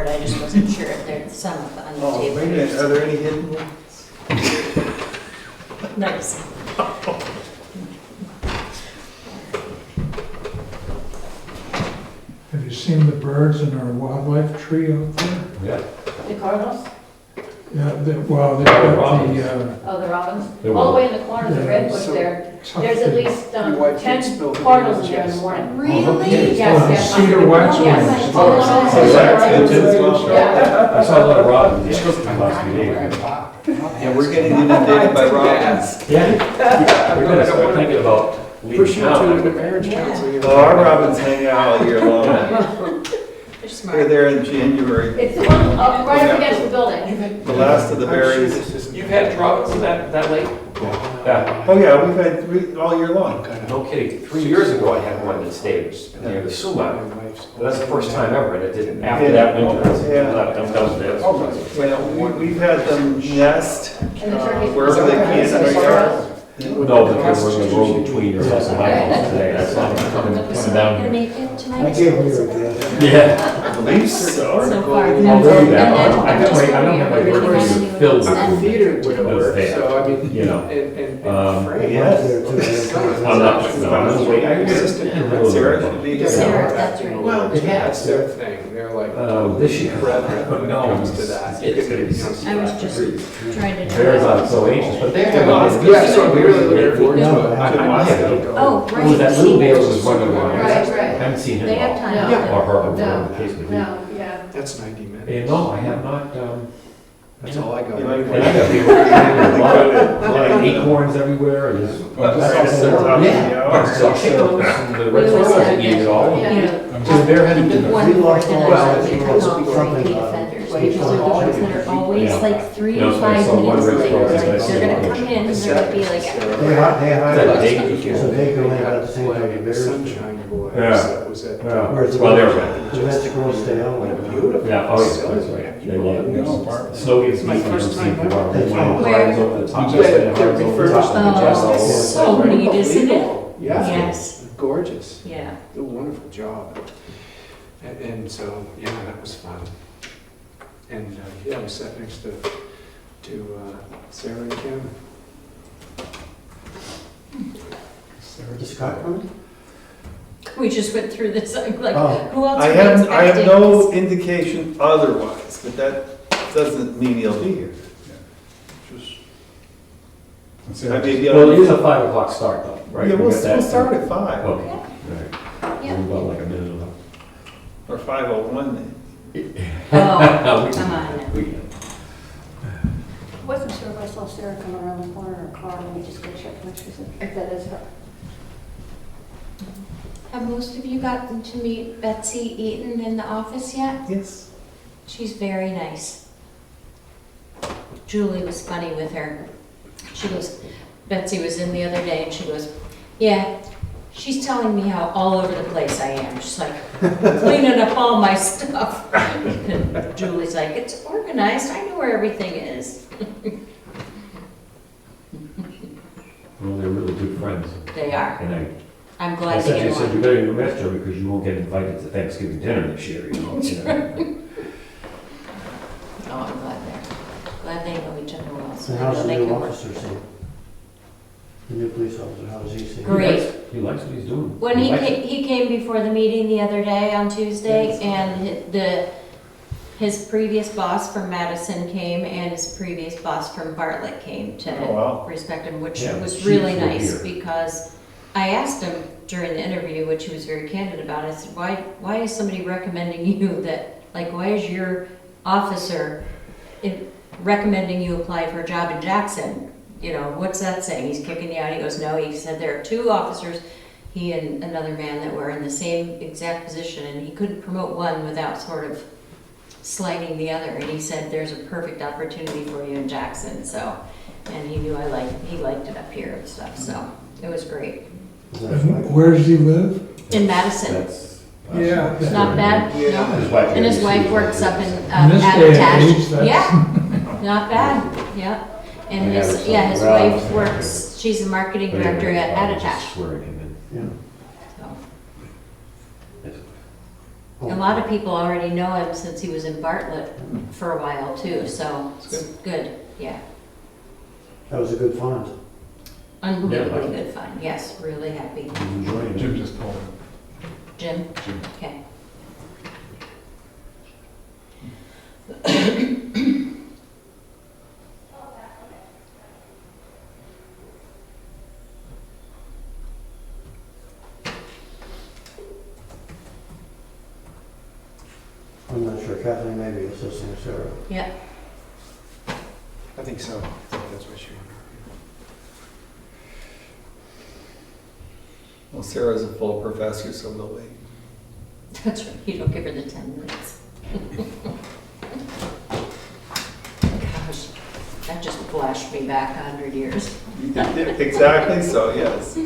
board, I just wasn't sure if there's some on the Oh, table. wait a minute, are there any hidden ones? Nice. Have you seen the birds in our wildlife tree out there? Yeah. The cardinals? Yeah, well, they've got the, Oh, the robins? There All the were. way in the corner, the Yeah, redwood so- there. tough There's at thing. least Your wife did 10 spill the cardinals in beans, there in the yes. morning. Really? Yes, Cedar yes. waxwings. Yes. Oh, Oh, yeah. I saw a lot of robins the last few days. Yeah, we're getting inundated by robins. Yeah. We're gonna start thinking about leaving Push you town. to the marriage Yeah. council. you know. Oh, our robins hang out all year long. They're They're smart. there in January, It's the one up right up against the building. the last of the I'm sure berries. this isn't- You've had robins in that lake? Yeah. Oh, yeah, we've had three all year long. No kidding. 3 years ago, I had one that stayed near the Sumac. My wife's- But that's the first time ever, and it didn't, after that winter, Yeah. that was this. Yeah, we've had them nest And the turkeys. wherever they can in our yard. No, but there was a road between your house and my house today. I saw them coming So down gonna here. make it tonight? I gave her a gift. Yeah. Beliefs so. So far. I'll do that. And then I I'm don't just I don't have my wondering if work there's to anyone fill else with that- Theater would have Those worked, there. so I mean, You know. and Frank. Yes. I'm not, no, I'm just waiting. I just in the middle of Sarah it. should be Yeah. Sarah, that's right. Well, It that's has. their thing, they're like, This year. brethren when it No, comes to that. it's gonna be. I was just trying to. Bears aren't so anxious, but they're. Yeah, so we're really looking forward to it. I have. Oh, It was right. that little bear was running around. Right, I right. haven't seen him They have at time. all. Yeah. Or her, or whatever No, the case may be. no, yeah. That's 90 minutes. And no, I have not, That's all I got. You like and I got a lot of acorns everywhere, and there's. Yeah, so chickens and the red squirrels that eat it all. Yeah. So the bear hadn't been. One more than Well, another, they it's come off something repeat about- offenders. Usually the ones that are always Yeah. like 3 You to know, so I 5 saw one minutes red later, squirrel like that I they're saw gonna on come in and they're gonna be like, They Is that a hide, date? so they go in at the same time the The bears. Sunshine Boys, Yeah. that was at. Yeah. Where's the Well, they're girls? red. The Mexicans stay on What a like beautiful. Yeah, oh, yeah, facility. that's right. Have you They love been it. there? Snowy is My first time ever. One That's of the Where? lines over the top. Yeah, just the they're lines over the refurbished top. the Oh, Justice. so neat, isn't it? Yeah. Yes, Gorgeous. yeah. Did a wonderful job. And so, yeah, that was fun. And, yeah, we sat next to Sarah and Kim. the Scott one? We just went through this, like, Oh. who else I are we have expecting? no indication otherwise, but that doesn't mean he'll be here. Just, I may be Well, it on, is a 5 o'clock start though, right? yeah, We we'll got that. start at 5, Okay, all right. Yeah. We've got like a minute left. or 5:01 then. Oh, We can- come on. we can. Wasn't sure if I saw Sarah come around the corner in her car, let me just go check, make sure if that is her. Have most of you gotten to meet Betsy Eaton in the office yet? Yes. She's very nice. Julie was funny with her. She goes, Betsy was in the other day and she goes, yeah, she's telling me how all over the place I am. She's like, cleaning up all my stuff. And Julie's like, it's organized, I know where everything is. Well, they're really good friends. They are. And I'm I glad to said, get you one. better invest, Joe, because you won't get invited to Thanksgiving dinner this year, you know. Oh, I'm glad they know each other well. So And I how's know the they new can work. officer seeing? The new police officer, how does he see? Great. He likes what he's doing. When he likes came, he came before the meeting the other day on Tuesday, and his previous boss from Madison came, and his previous boss from Bartlett came Oh, to wow. respect him, which Yeah, was chiefs really were nice, here. because I asked him during the interview, which he was very candid about, I said, why is somebody recommending you that, like, why is your officer recommending you apply for a job in Jackson? You know, what's that saying? He's kicking you out. He goes, no, he said there are 2 officers, he and another man, that were in the same exact position, and he couldn't promote one without sort of slighting the other. And he said, there's a perfect opportunity for you in Jackson. So, and he knew he liked it up here and stuff. So it was great. Is that right? Where does he live? In Madison. That's. Yeah. Not bad, Yeah. no. His wife. And his wife works up in In this day and age, Attach. that's. Yeah, not bad, yeah. And They have his, some yeah, his grounds wife there. works, she's a marketing director at Attach. Swearing him in. Yeah. So, A lot of people already know him since he was in Bartlett for a while too, so it's good, yeah. That was a good find. Unbelievably good fun, yes, really happy. Enjoying Jim it. just called him. Jim? Jim. Okay. I'm not sure, Kathleen maybe is listening to Sarah. Yeah, I think so. I think that's what she wanted. Well, Sarah's a full professor, so we'll wait. that's right, you don't give her the 10 minutes. Gosh, that just flashed me back 100 years. Exactly, so yes.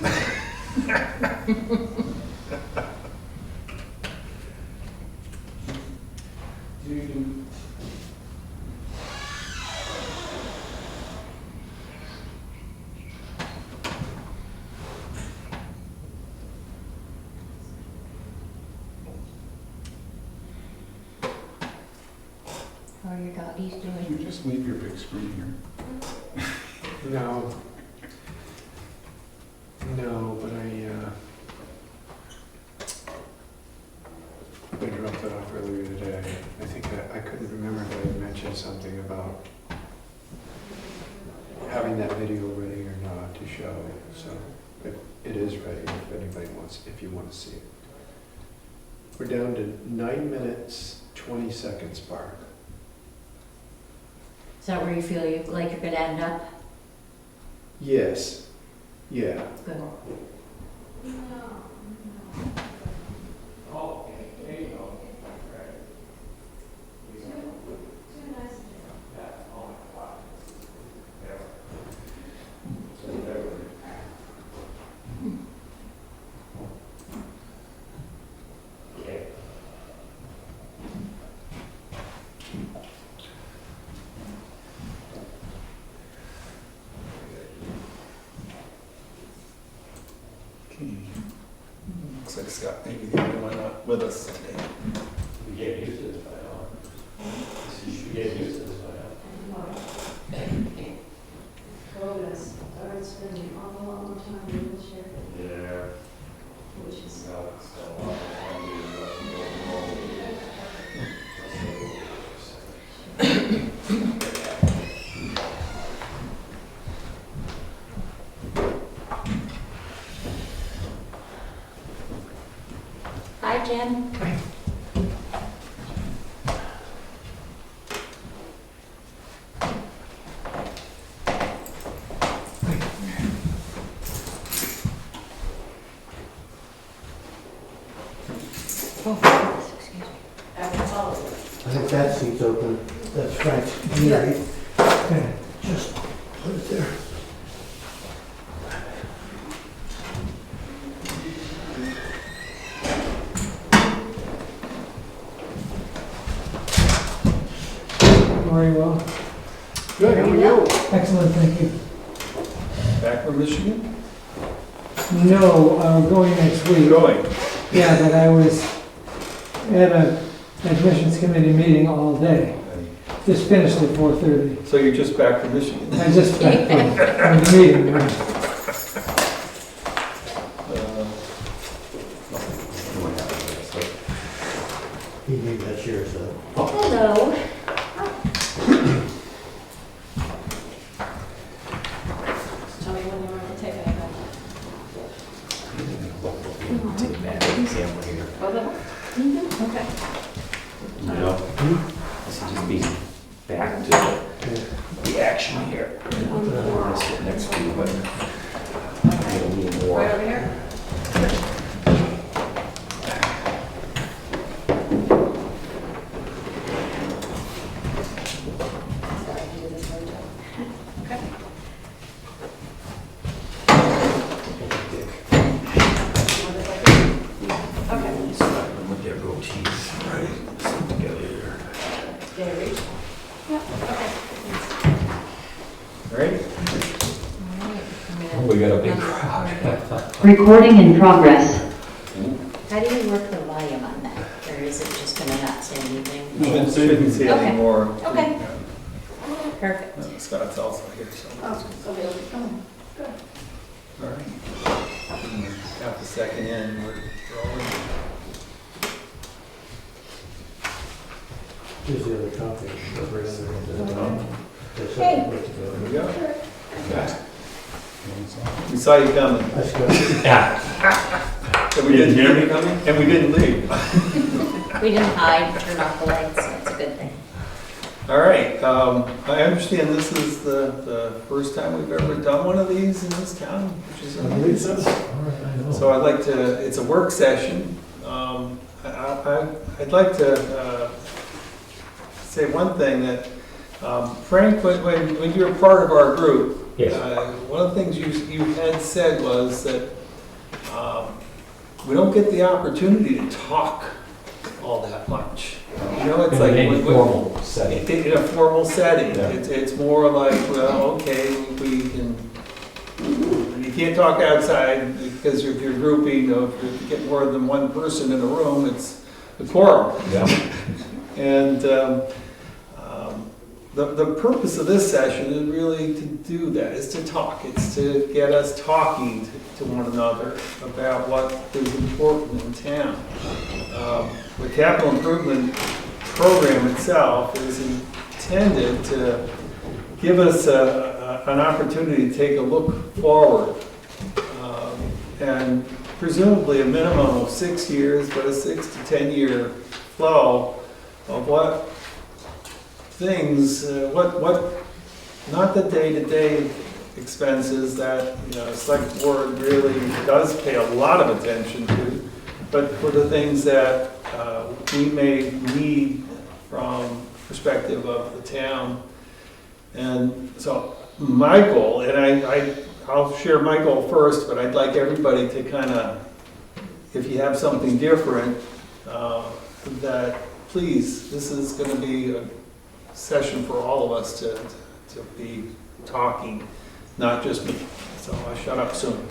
How are your doggies doing? You just leave your big screen here. No. No, but I dropped that off earlier today. I think I couldn't remember if I had mentioned something about having that video ready or not to show. So it is ready if anybody wants, if you want to see it. We're down to 9 minutes, 20 seconds, Barb. Is that where you feel like you're gonna end up? Yes. Yeah. Good. Looks like Scott may be the only one not with us today. We get used to this by now. We get used to this by now. Started spending an awful lot more time in this year, Yeah. which is Hi, Jen. Oh, excuse me. I think that seat's open. That's Frank's. Yeah. Okay, just put it there. Very well. Good, how are you? Excellent, thank you. Back from Michigan? No, going next week. Going. Yeah, but I was at a admissions committee meeting all day. Just finished at 4:30. So you're just back from Michigan? I just back from the meeting. Right. He gave that chair, so. Hello. tell me when you're ready to take it. Okay. You know, this will just be back to the action here. I want to sit next to you, but I need a little more. Right over here? Sorry, I do this later. Okay. Okay. Slap them with their goatees. Right. Sit together here. Did I reach? Yeah, okay. All right. Oh, we got a big crowd. Recording in progress. How do you work the volume on that? Or is it shouldn't see Okay. any more. Okay. Yeah. Perfect. Scott's also here, so. Oh, okay, oh, good. All right. Half a second in, we're rolling. Here's the other copy. Hey. There we go. We saw you coming. That's good. And we didn't hear me coming? And we didn't leave. We didn't hide, turn off the lights, so it's a good thing. All right, I understand this is the first time we've ever done one of these in this town, which is I believe so. amazing. All right, I know. So I'd like to, it's a work session. I'd like to say one thing that, Frank, when you were part of our group, Yes. one of the things you had said was that we don't get the opportunity to talk all that much. You know, it's like In a formal setting. in a formal setting. Yeah. It's more like, well, okay, we can, you can't talk outside because if you're grouping, if you get more than one person in a room, it's a quorum. Yeah. And the purpose of this session is really to do that, is to talk. It's to get us talking to one another about what is important in town. The capital improvement program itself is intended to give us an opportunity to take a look forward. And presumably a minimum of 6 years, but a 6 to 10 year flow of what things, not the day-to-day expenses that, select board really does pay a lot of attention to, but for the things that we may need from perspective of the town. And so my goal, and I'll share my goal first, but I'd like everybody to kind of, if you have something different, that please, this is going to be a session for all of us to be talking, not just me. So I'll shut up soon.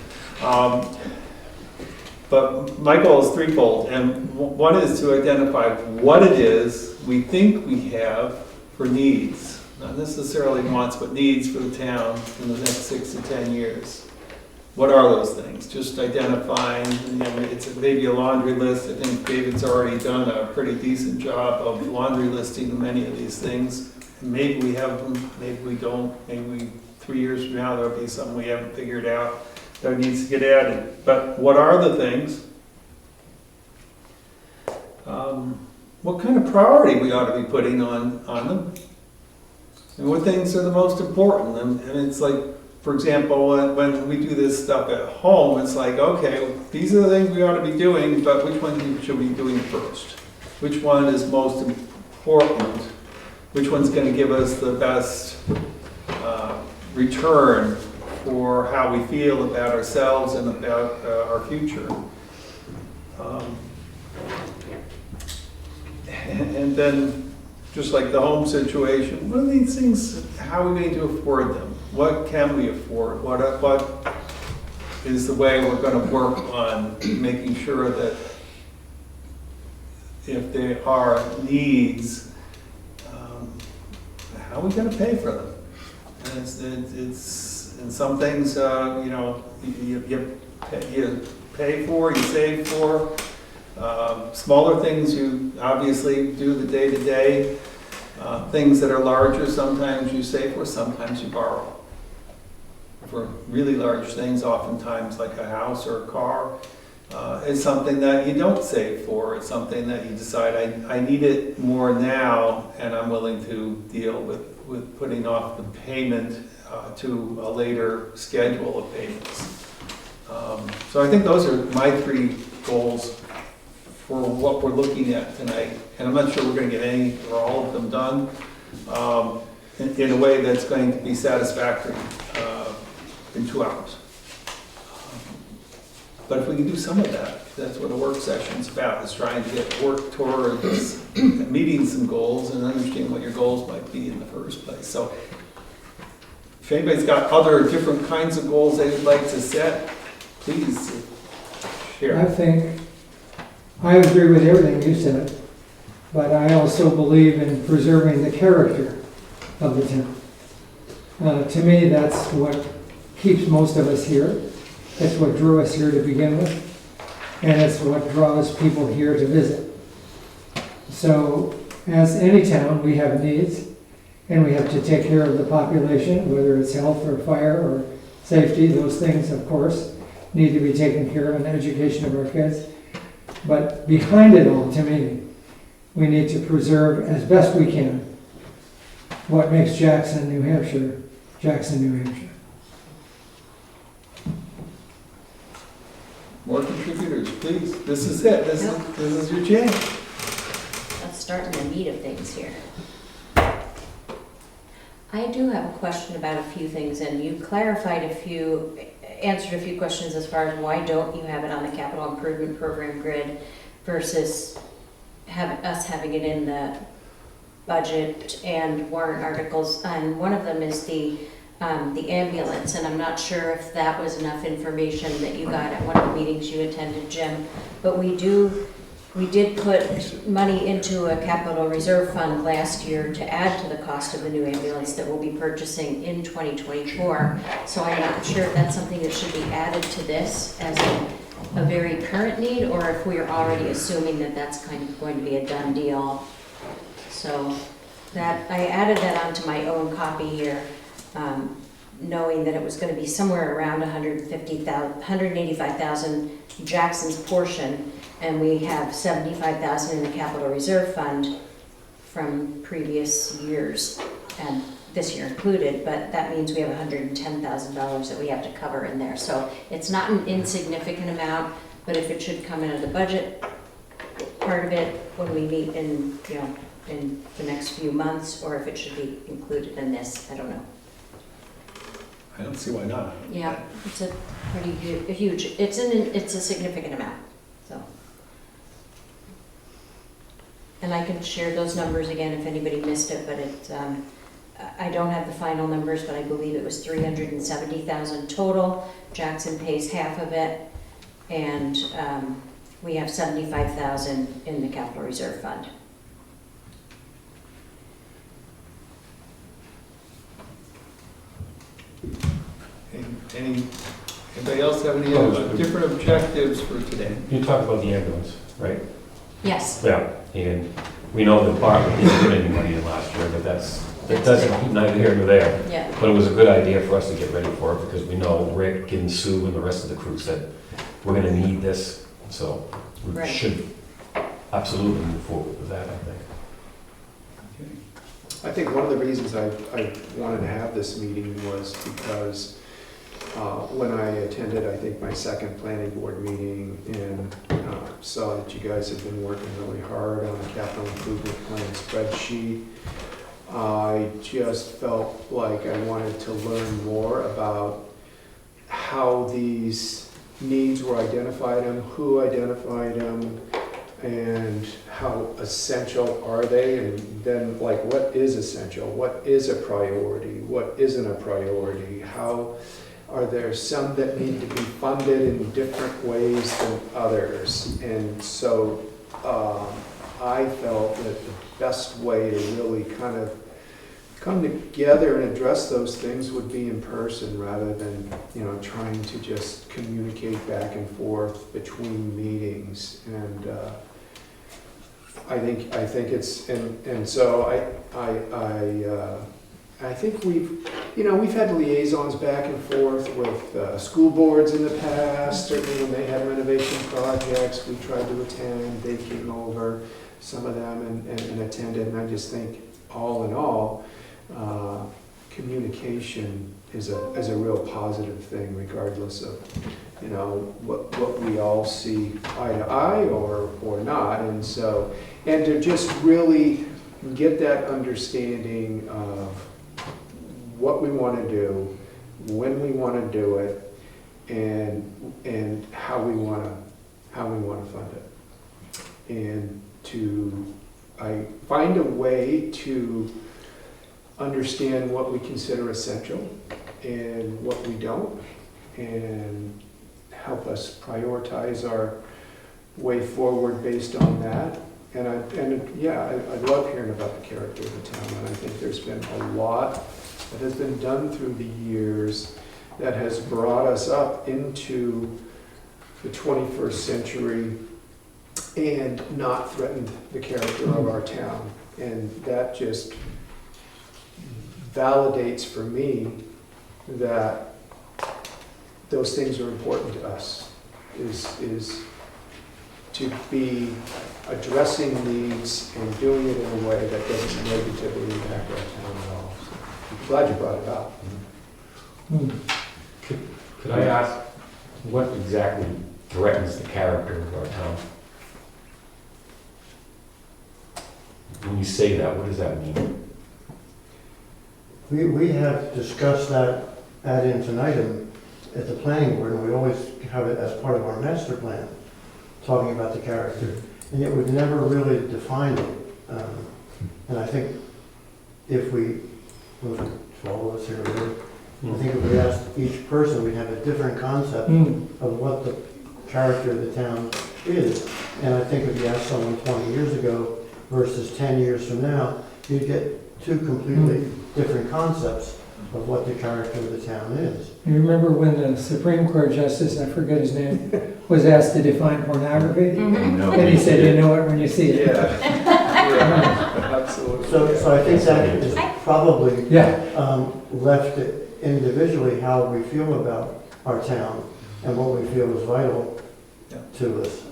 But my goal is threefold, and one is to identify what it is we think we have for needs, not necessarily wants, but needs for the town in the next 6 to 10 years. What are those things? Just identifying, it's maybe a laundry list. I think David's already done a pretty decent job of laundry listing many of these things. Maybe we have them, maybe we don't. Maybe 3 years from now there'll be something we haven't figured out that needs to get added. But what are the things? What kind of priority we ought to be putting on them? And what things are the most important? And it's like, for example, when we do this stuff at home, it's like, okay, these are the things we ought to be doing, but which one should we be doing first? Which one is most important? Which one's going to give us the best return for how we feel about ourselves and about our future? And then, just like the home situation, what are these things, how are we going to afford them? What can we afford? What is the way we're going to work on making sure that if there are needs, how are we going to pay for them? And it's and some things, you pay for, you save for. Smaller things you obviously do the day-to-day. Things that are larger, sometimes you save for, sometimes you borrow. For really large things, oftentimes like a house or a car, it's something that you don't save for. It's something that you decide, I need it more now, and I'm willing to deal with putting off the payment to a later schedule of payments. So I think those are my 3 goals for what we're looking at tonight. And I'm not sure we're going to get any or all of them done in a way that's going to be satisfactory in 2 hours. But if we can do some of that, that's what a work session's about, is trying to work towards meeting some goals and understanding what your goals might be in the first place. So if anybody's got other different kinds of goals they would like to set, please share. I think, I agree with everything you said. but I also believe in preserving the character of the town. To me, that's what keeps most of us here. It's what drew us here to begin with, and it's what draws people here to visit. So, as any town, we have needs, and we have to take care of the population, whether it's health or fire or safety. Those things, of course, need to be taken care of, and education of our kids. But behind it all, to me, we need to preserve as best we can what makes Jackson, New Hampshire, Jackson, New Hampshire. More contributors, please. This is it. This is your chance. Let's start in the meat of things here. I do have a question about a few things, and you answered a few questions as far as why don't you have it on the capital improvement program grid versus us having it in the budget and warrant articles. And one of them is the ambulance, and I'm not sure if that was enough information that you got at one of the meetings you attended, Jim. But we did put money into a capital reserve fund last year to add to the cost of the new ambulance that we'll be purchasing in 2024. So I'm not sure if that's something that should be added to this as a very current need, or if we're already assuming that that's kind of going to be a done deal. So that I added that onto my own copy here, knowing that it was going to be somewhere around 185,000 Jackson's portion. And we have 75,000 in the capital reserve fund from previous years, and this year included, but that means we have $110,000 that we have to cover in there. So it's not an insignificant amount, but if it should come into the budget part of it when we meet in the next few months, or if it should be included in this, I don't know. I don't see why not. Yeah, it's a pretty huge, it's a significant amount, so. And I can share those numbers again if anybody missed it, but I don't have the final numbers, but I believe it was $370,000 total. Jackson pays half of it, and we have $75,000 in the capital reserve fund. Anybody else have any different objectives for today? You talked about the ambulance, right? Yes. Yeah, and we know the department didn't put any money in last year, but that doesn't, neither here nor there. Yeah. But it was a good idea for us to get ready for it, because we know Rick and Sue and the rest of the crew said, we're gonna need this, so we Right. should absolutely move forward with that, I think. I think one of the reasons I wanted to have this meeting was because when I attended, I think, my second planning board meeting and saw that you guys have been working really hard on the capital improvement plan spreadsheet, I just felt like I wanted to learn more about how these needs were identified and who identified them, and how essential are they, and then like what is essential, what is a priority, what isn't a priority, how are there some that need to be funded in different ways than others. And so I felt that the best way to really kind of come together and address those things would be in person, rather than trying to just communicate back and forth between meetings. And I think it's and so I think we've had liaisons back and forth with school boards in the past. Certainly when they had renovation projects, we tried to attend. They came over, some of them, and attended. And I just think, all in all, communication is a real positive thing, regardless of what we all see eye to eye or not. And so, and to just really get that understanding of what we want to do, when we want to do it, and how we want to fund it, and I find a way to understand what we consider essential and what we don't, and help us prioritize our way forward based on that. I love hearing about the character of the town, and I think there's been a lot that has been done through the years that has brought us up into the 21st century and not threatened the character of our town. And that just validates for me that those things are important to us, is to be addressing needs and doing it in a way that doesn't negatively impact our town at all. So I'm glad you brought it up. Could I ask, what exactly threatens the character of our town? When you say that, what does that mean? We have discussed that ad infinitum at the planning board, and we always have it as part of our master plan, talking about the character, and yet we've never really defined it. And I think if we, 12 of us here, I think if we asked each person, we'd have a different concept of what the character of the town is. And I think if you asked someone 20 years ago versus 10 years from now, you'd get two completely different concepts of what the character of the town is. You remember when the Supreme Court Justice, I forget his name, was asked to define pornography? No. And he said, you know it when you see it. Yeah, absolutely. So I think that is probably Yeah. left individually how we feel about our town and what we feel is vital to us.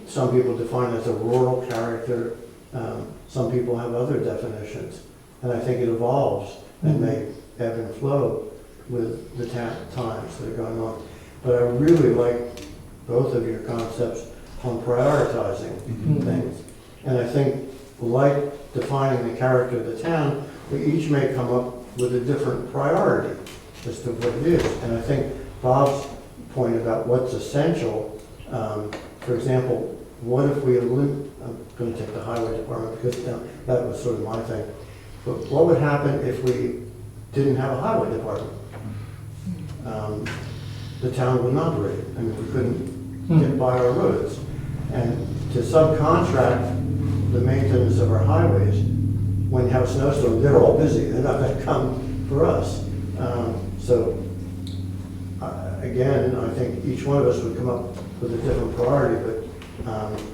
Some people define it as a rural character. Some people have other definitions. And I think it evolves and may ebb and flow with the times that are going on. But I really like both of your concepts on prioritizing things. And I think, like defining the character of the town, we each may come up with a different priority as to what it is. And I think Bob's point about what's essential, for example, what if we I'm going to take the highway department because that was sort of my thing. But what would happen if we didn't have a highway department? The town wouldn't operate. I mean, we couldn't get by our roads. And to subcontract the maintenance of our highways, when you have a snowstorm, they're all busy. They're not going to come for us. Again, I think each one of us would come up with a different priority. But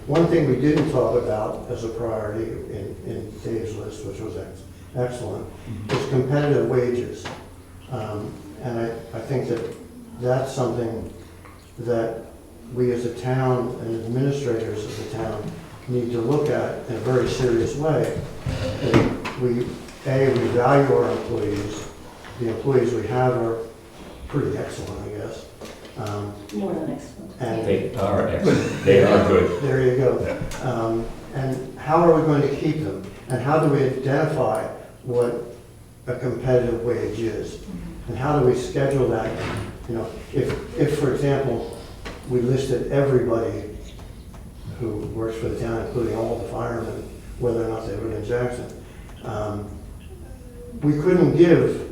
one thing we didn't talk about as a priority in Dave's list, which was excellent, is competitive wages. And I think that's something that we as a town and administrators of the town need to look at in a very serious way. We value our employees. The employees we have are pretty excellent, I guess. More than excellent. And They are excellent. They are good. there you go. And how are we going to keep them? And how do we identify what a competitive wage is? And how do we schedule that? You know, if for example, we listed everybody who works for the town, including all the firemen, whether or not they live in Jackson, we couldn't give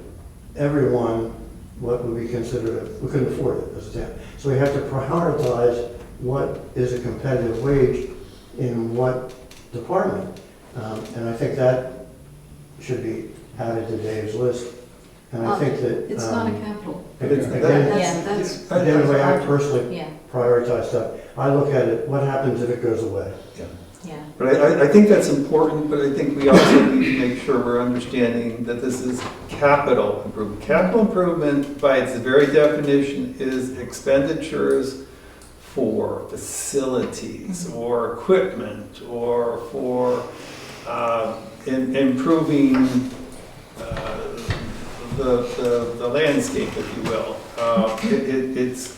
everyone what would be considered, we couldn't afford it as a town. So we have to prioritize what is a competitive wage in what department. And I think that should be added to Dave's list. And I think that... It's not a capital. Again, That's again, the way I personally Yeah, prioritize stuff, I look at it, what happens if it goes away? yeah. But I think that's important, but I think we also need to make sure we're understanding that this is capital improvement. Capital improvement, by its very definition, is expenditures for facilities or equipment or for improving the landscape, if you will. It's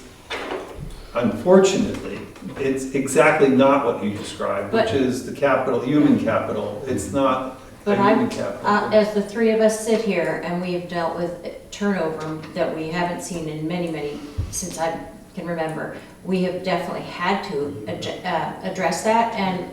unfortunately, it's exactly not what you described, which is the capital, human capital. It's not a But human capital. as the three of us sit here and we've dealt with turnover that we haven't seen in many, since I can remember, we have definitely had to address that. And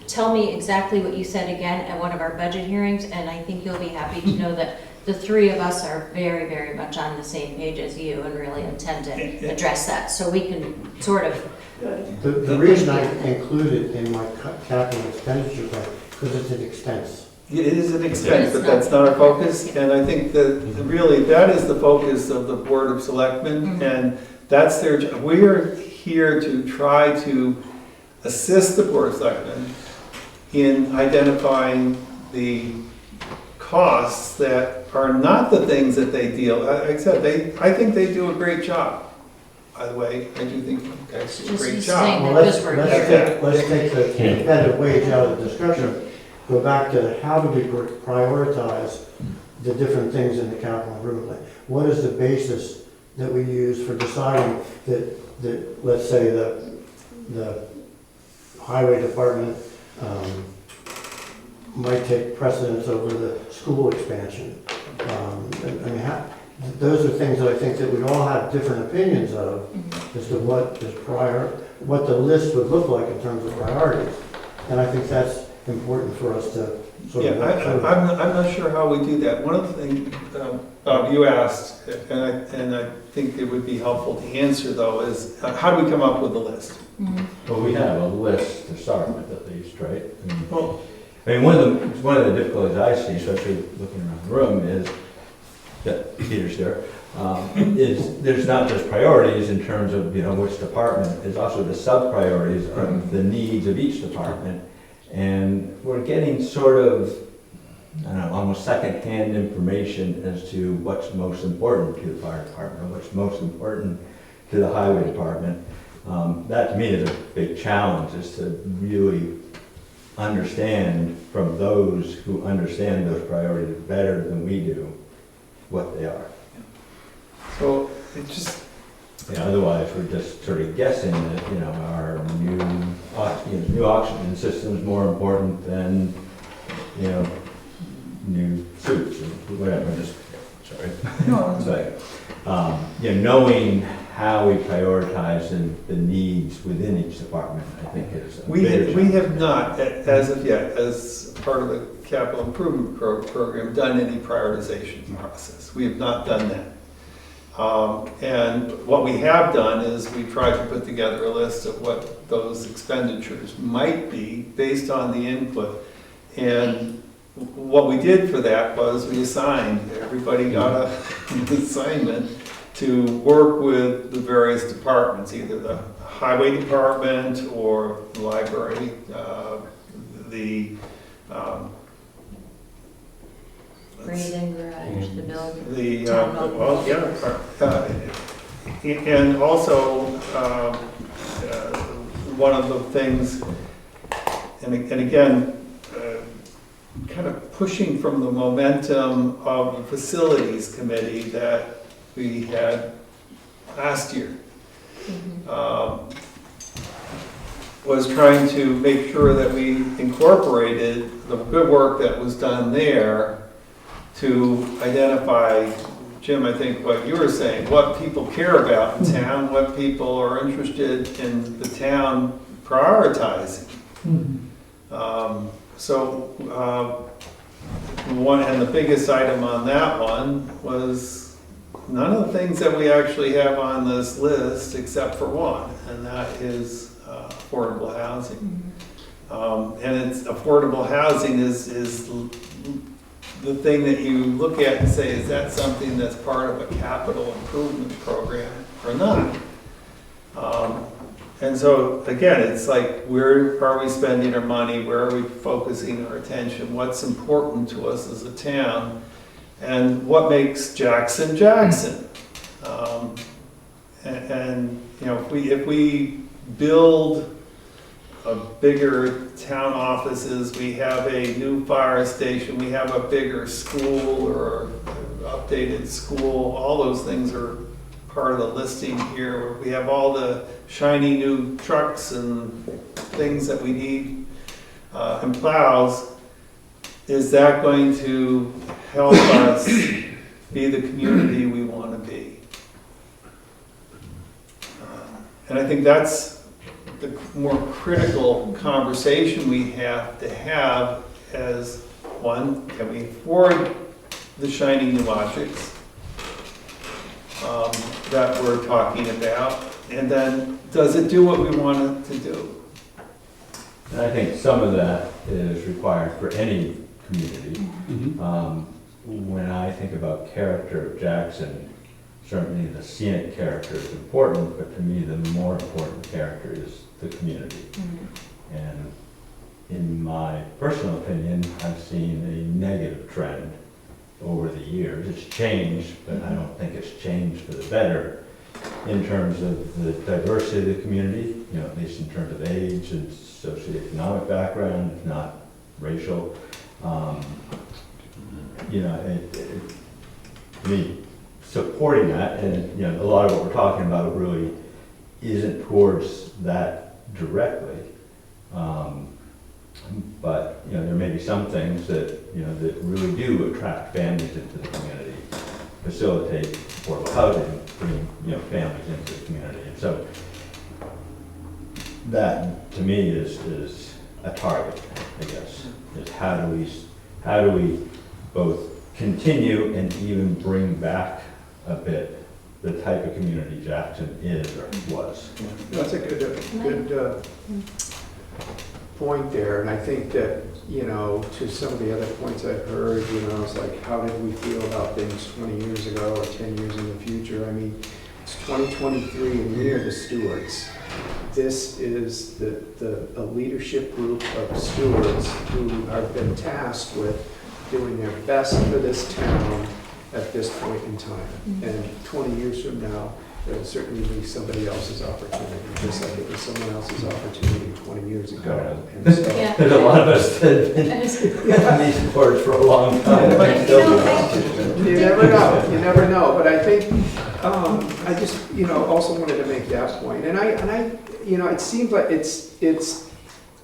tell me exactly what you said again at one of our budget hearings, and I think you'll be happy to know that the three of us are very, very much on the same page as you and really intend to address that, so we can sort of, The reason I include it in my capital expenditure plan, because it's an expense. It is an expense, but that's not our focus, and I think that really that is the focus of the Board of Selectmen, and that's their, we are here to try to assist the Board of Selectmen in identifying the costs that are not the things that they deal, like I said, I think they do a great job. By the way, I do think you guys do a Just great he's job. saying- Well, that let's, because we're let's here. take, let's take the competitive wage out of the discussion, go back to how do we prioritize the different things in the capital improvement plan? What is the basis that we use for deciding that let's say, the highway department might take precedence over the school expansion? I mean, those are things that I think that we all have different opinions of as to what the list would look like in terms of priorities. And I think that's important for us to sort Yeah, of. I'm not sure how we do that. One of the things, Bob, you asked, and I think it would be helpful to answer though, is how do we come up with a list? Well, we have a list to start with at least, right? Well, I mean, one of the difficulties I see, especially looking around the room, is that Peter's there, is there's not just priorities in terms of, which department, it's also the sub-priorities of the needs of each department. And we're getting sort of, I don't know, almost second-hand information as to what's most important to the fire department, what's most important to the highway department. That to me is a big challenge, is to really understand from those who understand those priorities better than we do what they are. so it just, Otherwise, we're just sort of guessing that, our new oxygen system is more important than, new suits or whatever, sorry. But, knowing how we prioritize the needs within each department, I think is a big we have not, as of yet, as part of the capital improvement program, done any prioritization process. We have not done that. And what we have done is we tried to put together a list of what those expenditures might be based on the input. And what we did for that was we assigned, everybody got an assignment to work with the various departments, either the highway department or the library, the breathing garage, the building. the, Town hall. well, yeah, and also, one of the things, and again, kind of pushing from the momentum of the facilities committee that we had last year, was trying to make sure that we incorporated the good work that was done there to identify, Jim, I think what you were saying, what people care about in town, what people are interested in the town prioritizing. One, and the biggest item on that one was none of the things that we actually have on this list except for one, and that is affordable housing. And it's affordable housing is the thing that you look at and say, is that something that's part of a capital improvement program or not? And so, again, it's like, where are we spending our money? Where are we focusing our attention? What's important to us as a town? And what makes Jackson, Jackson? If we build a bigger town offices, we have a new fire station, we have a bigger school or updated school, all those things are part of the listing here. We have all the shiny new trucks and things that we need, and plows. Is that going to help us be the community we want to be? And I think that's the more critical conversation we have to have as, one, can we afford the shiny new objects that we're talking about? And then, does it do what we want it to do? And I think some of that is required for any community. When I think about character of Jackson, certainly the scenic character is important, but to me, the more important character is the community. And in my personal opinion, I've seen a negative trend over the years. It's changed, but I don't think it's changed for the better in terms of the diversity of the community, you know, at least in terms of age and socioeconomic background, if not racial. You know, to me, supporting that, and you know, a lot of what we're talking about really isn't towards that directly. But you know, there may be some things that you know that really do attract families into the community, facilitate affordable housing, bring you know families into the community, and so that to me is a target, I guess. Is how do we both continue and even bring back a bit the type of community Jackson is or was. That's a good point there, and I think that, you know, to some of the other points I've heard, you know, it's like, how did we feel about things 20 years ago or 10 years in the future? I mean, it's 2023 and we are the stewards. This is a leadership group of stewards who have been tasked with doing their best for this town at this point in time. And 20 years from now, it'll certainly be somebody else's opportunity, just like it was someone else's opportunity 20 years ago. And so, Yeah. There's a lot of us that have been on these boards for a long time. you never know. But I think, I just, you know, also wanted to make that point. And I, you know, it seems like it's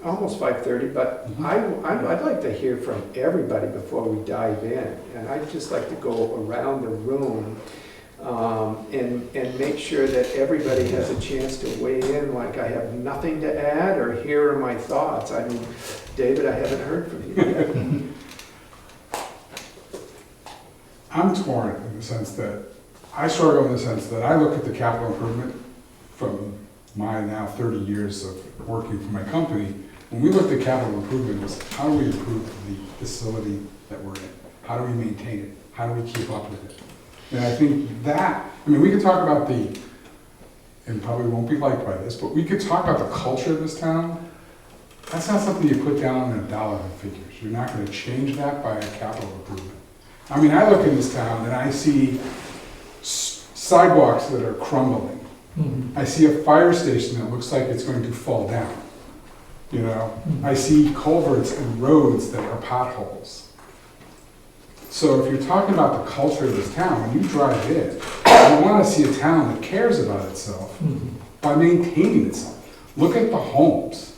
almost 5:30, but I'd like to hear from everybody before we dive in. And I'd just like to go around the room and make sure that everybody has a chance to weigh in, like I have nothing to add, or here are my thoughts. I mean, David, I haven't heard from you yet. I'm torn in the sense that, I struggle in the sense that I look at the capital improvement from my now 30 years of working for my company. When we looked at capital improvement, it was how do we improve the facility that we're in? How do we maintain it? How do we keep up with it? And I think that, I mean, we could talk about and probably won't be liked by this, but we could talk about the culture of this town. That's not something you put down in dollar figures. You're not going to change that by a capital improvement. I mean, I look in this town and I see sidewalks that are crumbling. I see a fire station that looks like it's going to fall down. You know, I see culverts and roads that are potholes. So if you're talking about the culture of this town, when you drive in, you want to see a town that cares about itself by maintaining itself. Look at the homes.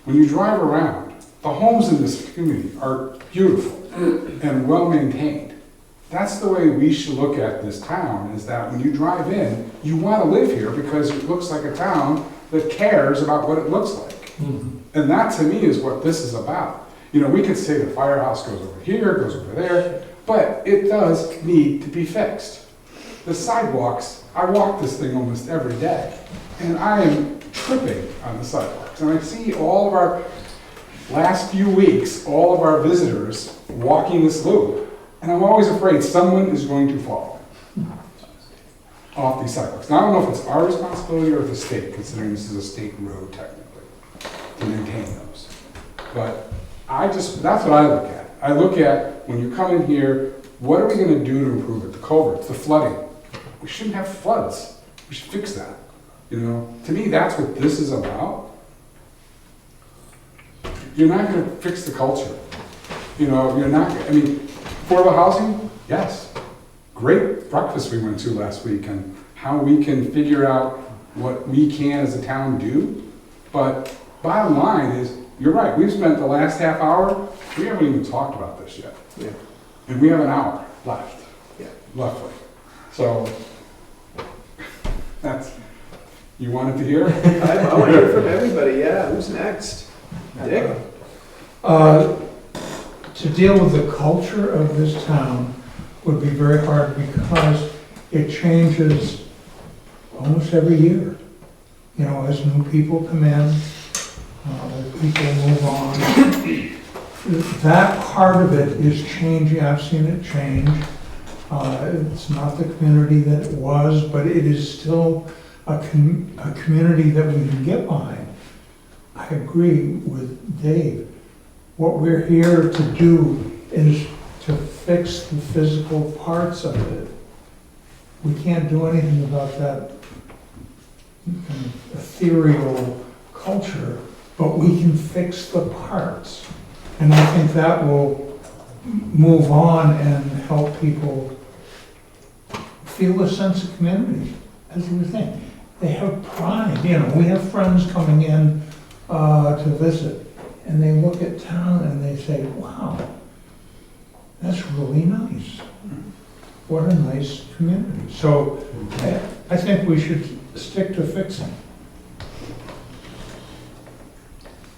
When you drive around, the homes in this community are beautiful and well maintained. That's the way we should look at this town, is that when you drive in, you want to live here because it looks like a town that cares about what it looks like. And that to me is what this is about. You know, we could say the firehouse goes over here, goes over there, but it does need to be fixed. The sidewalks, I walk this thing almost every day, and I am tripping on the sidewalks. And I see all of our, last few weeks, all of our visitors walking this loop, and I'm always afraid someone is going to fall off these sidewalks. Now, I don't know if it's our responsibility or the state, considering this is a state road technically, to maintain those. But that's what I look at. I look at, when you come in here, what are we going to do to improve it? The culverts, the flooding. We shouldn't have floods. We should fix that. You know, to me, that's what this is about. You're not going to fix the culture. You know, you're not, I mean, affordable housing, yes. Great breakfast we went to last week on how we can figure out what we can as a town do. But bottom line is, you're right, we've spent the last half hour, we haven't even talked about this yet. Yeah. And we have an hour left. Yeah. Roughly. So, that's, you wanted to hear? I want to hear from everybody, yeah. Who's next? Dick? To deal with the culture of this town, would be very hard because it changes almost every year. You know, as new people come in, as people move on. That part of it is changing. I've seen it change. It's not the community that it was, but it is still a community that we can get behind. I agree with Dave. What we're here to do is to fix the physical parts of it. We can't do anything about that kind of ethereal culture, but we can fix the parts. And I think that will move on and help people feel a sense of community, as you were saying. They have pride, you know, we have friends coming in to visit, and they look at town and they say, wow, that's really nice. What a nice community. So I think we should stick to fixing.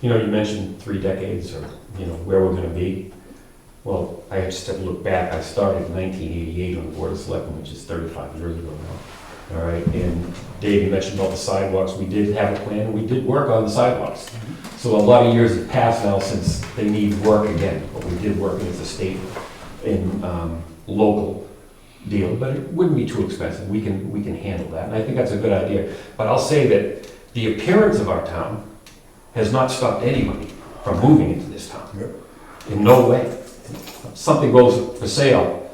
You know, you mentioned 3 decades or, you know, where we're gonna be. Well, I just have to look back. I started in 1988 on the Board of Selectmen, which is 35 years ago now. All right, and Dave, you mentioned about the sidewalks. We did have a plan, and we did work on the sidewalks. So a lot of years have passed now since they need work again, but we did work as a state and local deal, but it wouldn't be too expensive. We can handle that, and I think that's a good idea. But I'll say that the appearance of our town has not stopped anybody from moving into this town. In no way. Something goes for sale,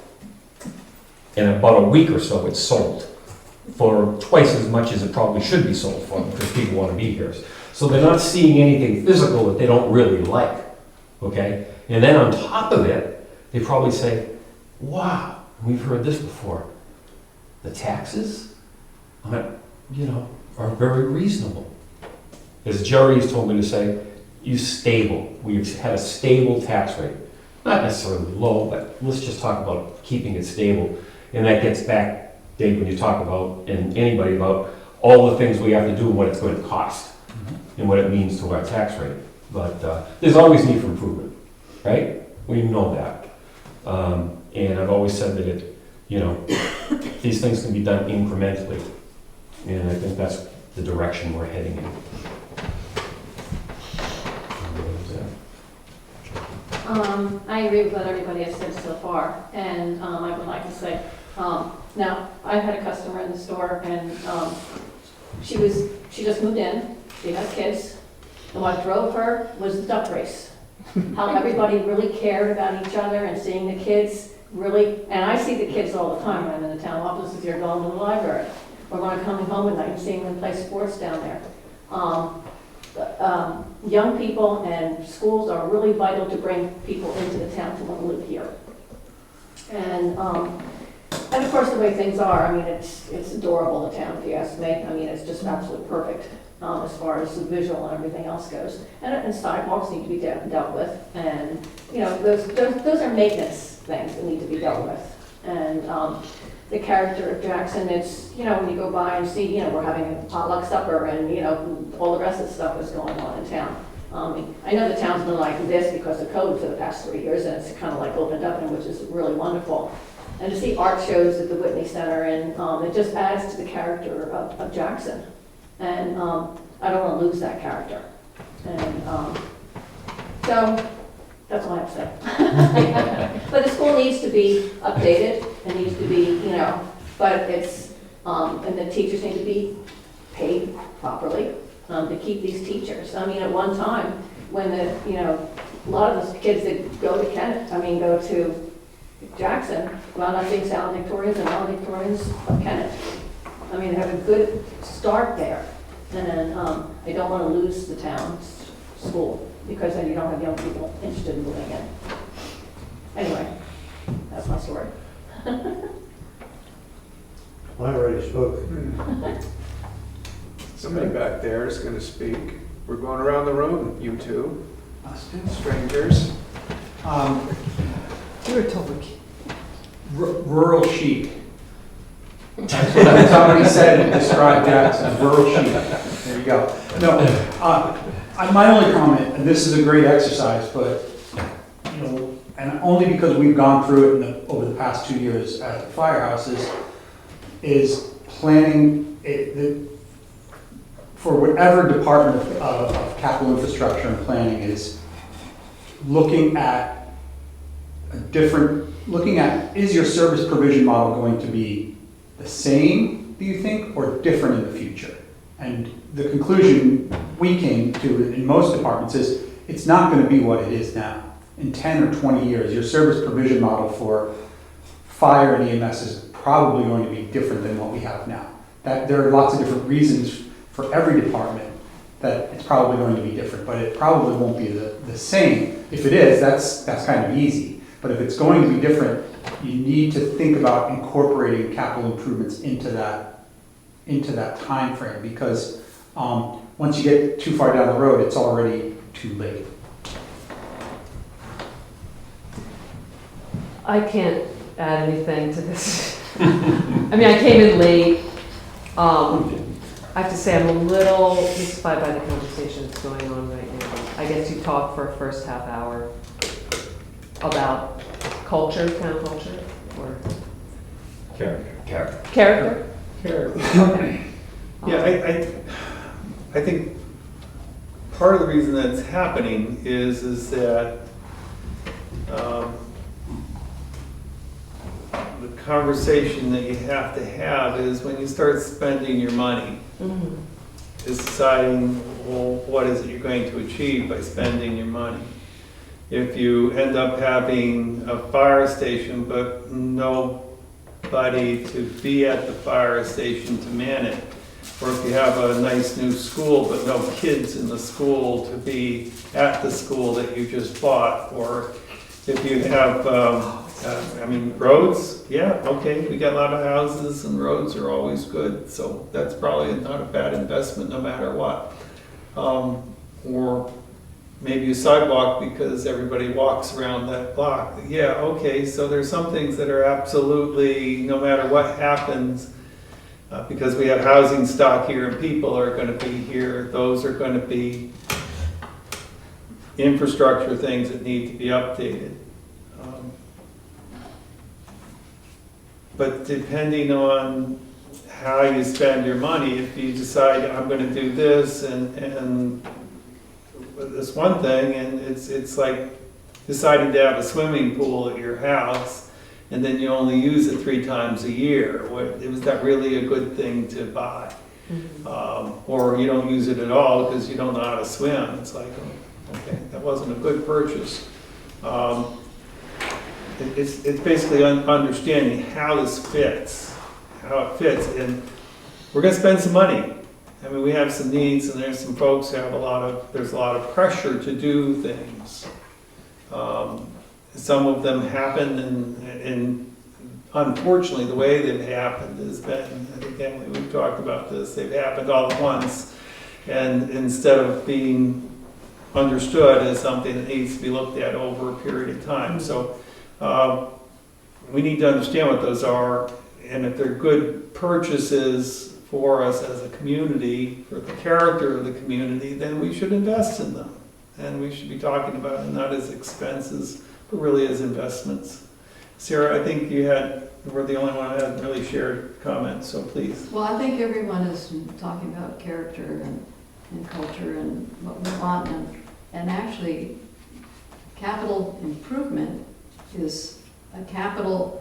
in about a week or so, it's sold for twice as much as it probably should be sold for, because people want to be here. So they're not seeing anything physical that they don't really like, okay? And then on top of it, they probably say, wow, we've heard this before. The taxes, you know, are very reasonable. As Jerry has told me to say, stable. We've had a stable tax rate. Not necessarily low, but let's just talk about keeping it stable. And that gets back, Dave, when you talk about, and anybody about, all the things we have to do and what it's going to cost and what it means to our tax rate. But there's always need for improvement, right? We know that. And I've always said that these things can be done incrementally. And I think that's the direction we're heading in. I agree with what everybody has said so far, and I would like to say, now, I've had a customer in the store, and she just moved in, she has kids, and what drove her was the duck race. How everybody really cared about each other and seeing the kids really, and I see the kids all the time when I'm in the town offices, they're going to the library, or when I'm coming home at night and seeing them play sports down there. Young people and schools are really vital to bring people into the town to want to live here. And of course, the way things are, I mean, it's adorable, the town, if you ask me. I mean, it's just absolutely perfect as far as the visual and everything else goes. And sidewalks need to be dealt with. And, you know, those are maintenance things that need to be dealt with. And the character of Jackson, it's, you know, when you go by and see, you know, we're having a potluck supper and, you know, all the rest of the stuff is going on in town. I know the town's been like this because of COVID for the past 3 years, and it's kind of like opened up, and which is really wonderful. And to see art shows at the Whitney Center, and it just adds to the character of Jackson. And I don't want to lose that character. And so that's all I have to say. But the school needs to be updated. It needs to be, you know, but it's, and the teachers need to be paid properly to keep these teachers. I mean, at one time, when a lot of those kids that go to Jackson, wound up being valedictorians and valedictorians of Kennett. I mean, they have a good start there. And I don't want to lose the town's school, because then you don't have young people interested in moving in. Anyway, that's my story. I already spoke. Somebody back there is going to speak. We're going around the room, you two, strangers. You're a topic. Rural chic. That's what somebody said to describe Jackson, rural chic. There you go. No, my only comment, and this is a great exercise, but and only because we've gone through it over the past 2 years at the firehouses, is planning for whatever department of capital infrastructure and planning is looking at is your service provision model going to be the same, do you think, or different in the future? And the conclusion we came to in most departments is it's not going to be what it is now. In 10 or 20 years, your service provision model for fire and EMS is probably going to be different than what we have now. That there are lots of different reasons for every department that it's probably going to be different, but it probably won't be the same. If it is, that's kind of easy. But if it's going to be different, you need to think about incorporating capital improvements into that time frame, because once you get too far down the road, it's already too late. I can't add anything to this. I mean, I came in late. I have to say I'm a little mystified by the conversation that's going on right now. I guess you talked for a first half hour about culture, town culture, or character. Okay. Yeah, I think part of the reason that's happening is that the conversation that you have to have is when you start spending your money, is deciding, well, what is it you're going to achieve by spending your money? If you end up having a fire station but nobody to be at the fire station to man it, or if you have a nice new school but no kids in the school to be at the school that you just bought, or if you have, roads, yeah, okay, we got a lot of houses and roads are always good, so that's probably not a bad investment no matter what. Or maybe a sidewalk because everybody walks around that block. Yeah, okay, so there's some things that are absolutely, no matter what happens, because we have housing stock here and people are going to be here, those are going to be infrastructure things that need to be updated. But depending on how you spend your money, if you decide I'm going to do this and this one thing, and it's like deciding to have a swimming pool at your house, and then you only use it 3 times a year. Was that really a good thing to buy? Or you don't use it at all because you don't know how to swim. It's like, okay, that wasn't a good purchase. It's basically understanding how this fits, and we're going to spend some money. I mean, we have some needs, and there's some folks who have there's a lot of pressure to do things. Some of them happen, and unfortunately, the way they've happened has been, I think Emily, we've talked about this, they've happened all at once, and instead of being understood as something that needs to be looked at over a period of time. So we need to understand what those are, and if they're good purchases for us as a community, for the character of the community, then we should invest in them. And we should be talking about it not as expenses, but really as investments. Sarah, I think you were the only one who hadn't really shared comments, so please. Well, I think everyone is talking about character and culture and what we want, and actually capital improvement is a capital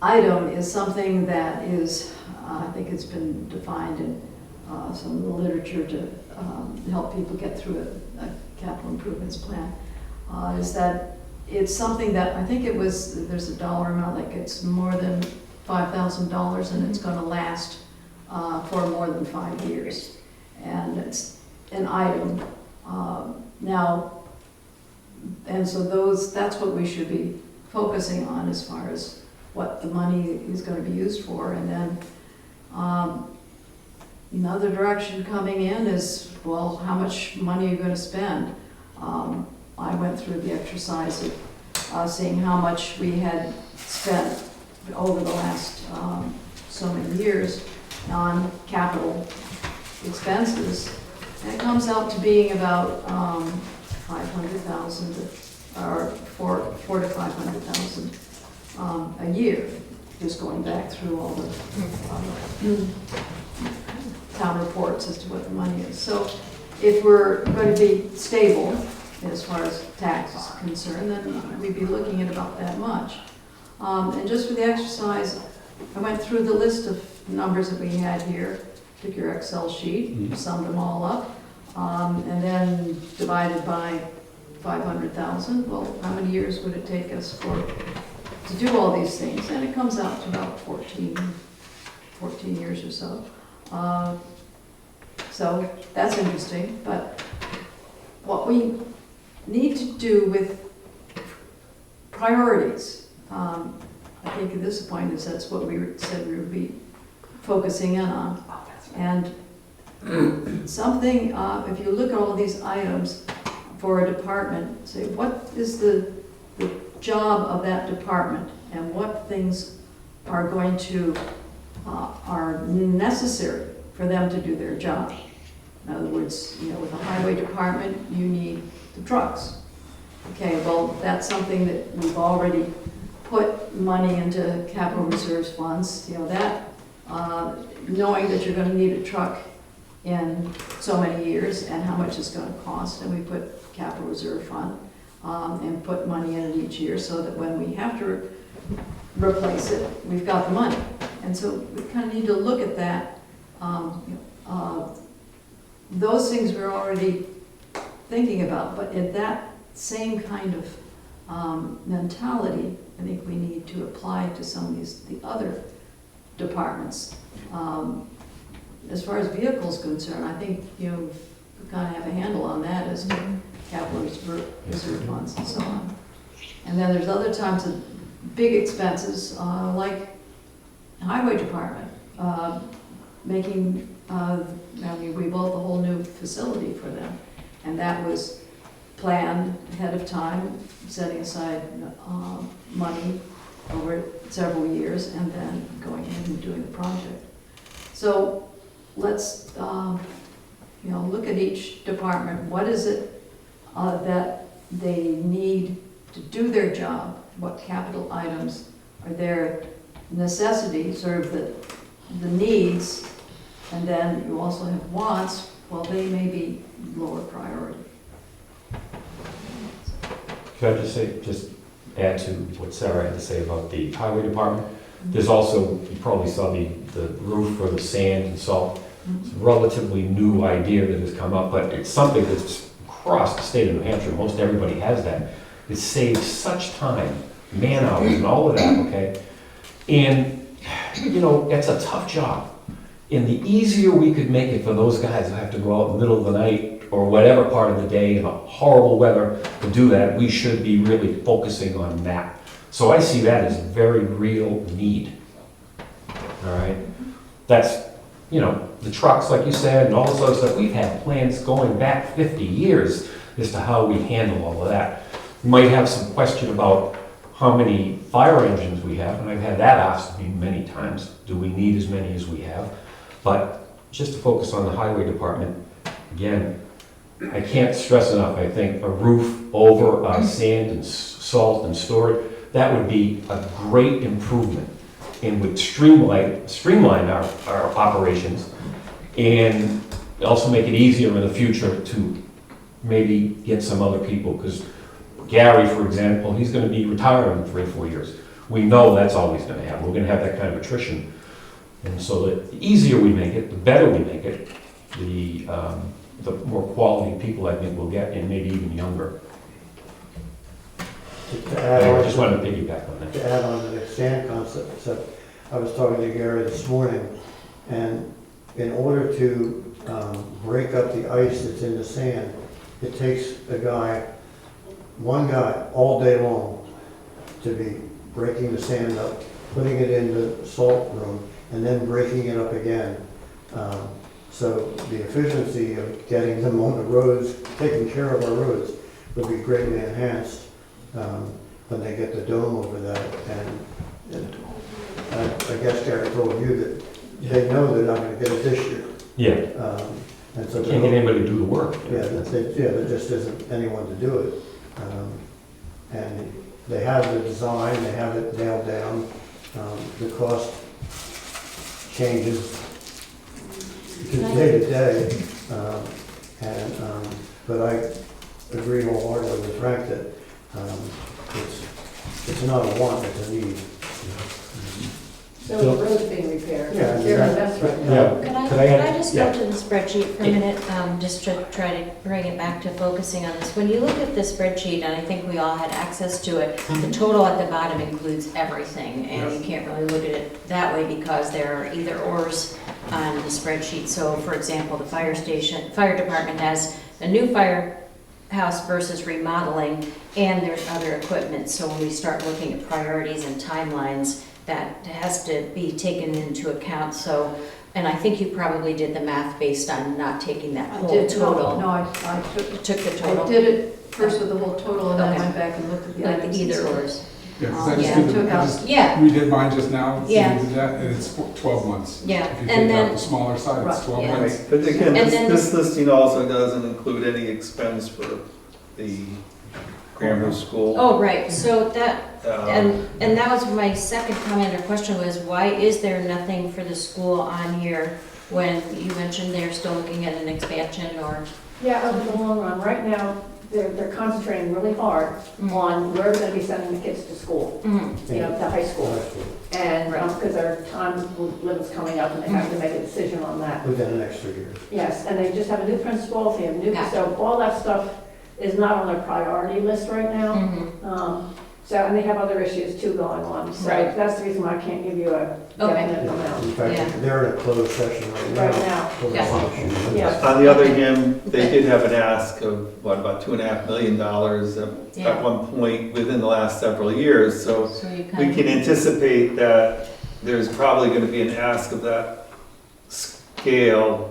item is something that is, I think it's been defined in some of the literature to help people get through a capital improvements plan, is that it's something that, I think there's a dollar amount, like it's more than $5,000 and it's going to last for more than 5 years. And it's an item. And so that's what we should be focusing on as far as what the money is going to be used for. And then another direction coming in is, well, how much money are you going to spend? I went through the exercise of seeing how much we had spent over the last so many years on capital expenses. And it comes out to being about $500,000 to are four to 500,000 a year, just going back through all the town reports as to what the money is. So if we're going to be stable as far as tax is concerned, then we'd be looking at about that much. And just for the exercise, I went through the list of numbers that we had here, took your Excel sheet, summed them all up, and then divided by 500,000. Well, how many years would it take us to do all these things? And it comes out to about 14 years or so. So that's interesting, but what we need to do with priorities, I think at this point is that's what we said we would be focusing in on. And something, if you look at all these items for a department, say what is the job of that department and what things are going to, are necessary for them to do their job. In other words, with the highway department, you need the trucks. Okay, well, that's something that we've already put money into capital reserves funds, that, knowing that you're gonna need a truck in so many years and how much it's gonna cost, and we put capital reserve fund, and put money in it each year so that when we have to replace it, we've got the money. And so we kind of need to look at that. Those things we're already thinking about, but in that same kind of mentality, I think we need to apply to some of the other departments. As far as vehicles concerned, I think, we kind of have a handle on that as to capital reserve funds and so on. And then there's other times of big expenses, like highway department, making, we built a whole new facility for them. And that was planned ahead of time, setting aside money over several years and then going ahead and doing the project. So let's, look at each department. What is it that they need to do their job? What capital items are their necessities, sort of the needs, and then you also have wants. Well, they may be lower priority. Could I just add to what Sarah had to say about the highway department? There's also, you probably saw the roof for the sand and salt. It's a relatively new idea that has come up, but it's something that's across the state of New Hampshire. Most everybody has that. It saves such time, man hours and all of that, okay? And, it's a tough job. And the easier we could make it for those guys who have to go out in the middle of the night or whatever part of the day in a horrible weather to do that, we should be really focusing on that. So I see that as a very real need. All right? That's, the trucks, like you said, and all this other stuff. We've had plans going back 50 years as to how we handle all of that. You might have some question about how many fire engines we have, and I've had that asked me many times. Do we need as many as we have? But just to focus on the highway department, again, I can't stress enough, I think a roof over sand and salt and storage, that would be a great improvement and would streamline our operations and also make it easier in the future to maybe get some other people, because Gary, for example, he's going to be retiring in 3 or 4 years. We know that's always going to happen. We're going to have that kind of attrition. And so the easier we make it, the better we make it, the more quality people I think we'll get, and maybe even younger. I just wanted to piggyback on that. To add on to the sand concept, so I was talking to Gary this morning, and in order to break up the ice that's in the sand, it takes one guy all day long to be breaking the sand up, putting it in the salt room, and then breaking it up again. So the efficiency of getting them on the roads, taking care of our roads, would be greatly enhanced when they get the dome over that. And I guess Gary told you that they know they're not going to get it this year. Yeah. And so can't get anybody to do the work. Yeah, there just isn't anyone to do it. they have the design, they have it nailed down. The cost changes day to day. But I agree wholeheartedly with Frank that it's not a want, it's a need. So the road's being repaired. Yeah, They're a mess right now. Yeah. Could I just go to the spreadsheet for a minute, just to try to bring it back to focusing on this? When you look at the spreadsheet, and I think we all had access to it, the total at the bottom includes everything, and you can't really look at it that way because there are either ors on the spreadsheet. So, for example, the fire department has a new firehouse versus remodeling, and there's other equipment. So when we start looking at priorities and timelines, that has to be taken into account. So, and I think you probably did the math based on not taking that whole total. No, I Took the total. I did it first with the whole total and then Okay. went back and looked at the Like items. the and either stuff. ors. Yeah, 'cause I Yeah, just did took the, I out- just Yeah, redid mine just now, so Yeah. we did that, and it's 12 months. yeah. If you And take out then, the smaller side, it's Right, 12 yeah. months. Right, but again, And then this listing also doesn't include any expense for the grammar school. oh, right, so that, Um, and that was my second comment or question was, why is there nothing for the school on here when you mentioned they're still looking at an expansion or? Yeah, over the long run, right now, they're concentrating really hard on where we're gonna be sending the kids to school, Mhm. you know, to high school. And, Right. because their time limit's coming up and they have to make a decision on that. Within the next 3 years. Yes, and they just have a new principal, they have new, Got it. so all that stuff is not on their priority list right now. Mhm. So, and they have other issues too going on, so Right. that's the reason why I can't give you a Okay. definite In amount Yeah. fact, they're in a closed session right now. right now. over Yeah. some issues. Yeah. On the other Okay. hand, they Okay. did have an ask of, what, about $2.5 million Yeah. at one point within the last several years. So So you we kind can of, anticipate that there's probably going to be an ask of that scale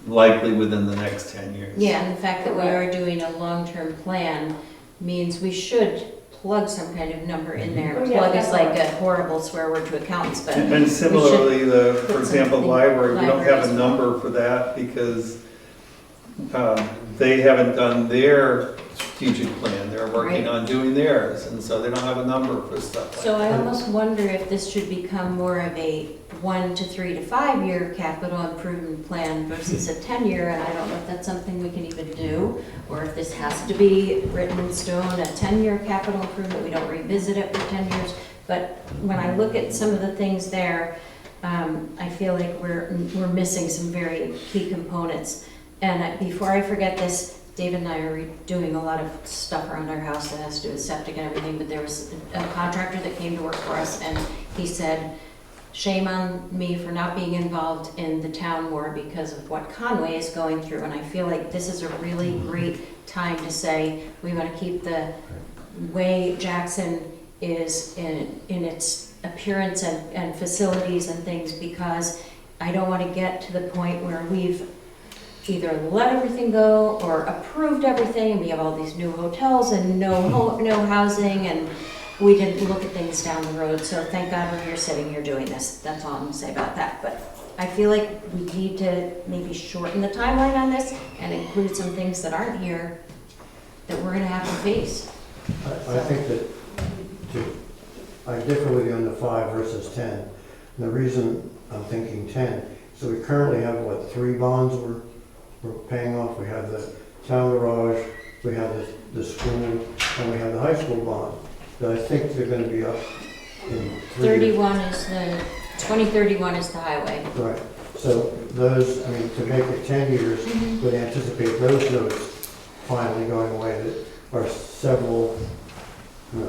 likely within the next 10 years. yeah, and the fact that we are doing a long-term plan means we should plug some kind of number in there. Oh, yeah, Plug is that's like right. a horrible swear word to accountants, but. And similarly, put for example, something- library, we don't have libraries. a number for that because they haven't done their strategic plan. They're working Right. on doing theirs, and so they don't have a number for stuff like So that. I almost wonder if this should become more of a 1 to 3 to 5 year capital improvement plan versus a 10-year, and I don't know if that's something we can even do, or if this has to be written in stone, a 10-year capital improvement, we don't revisit it for 10 years. But when I look at some of the things there, I feel like we're missing some very key components. And before I forget this, David and I are doing a lot of stuff around our house that has to do with septic and everything, but there was a contractor that came to work for us, and he said, shame on me for not being involved in the town more because of what Conway is going through, and I feel like this is a really great time to say, we want to keep the way Jackson is in its appearance and facilities and things, because I don't want to get to the point where we've either let everything go or approved everything, and we have all these new hotels and no housing, and we didn't look at things down the road. So thank God we're here sitting here doing this. That's all I'm gonna say about that. But I feel like we need to maybe shorten the timeline on this and include some things that aren't here that we're gonna have to face. I think that, I differ with you on the 5 versus 10. And the reason I'm thinking 10, so we currently have, what, 3 bonds we're paying off? We have the town garage, we have the school, and we have the high school bond. But I think they're gonna be up in 2031 is the highway. Right, so those, I mean, to make it 10 years, would anticipate those notes finally going away that are several, you know,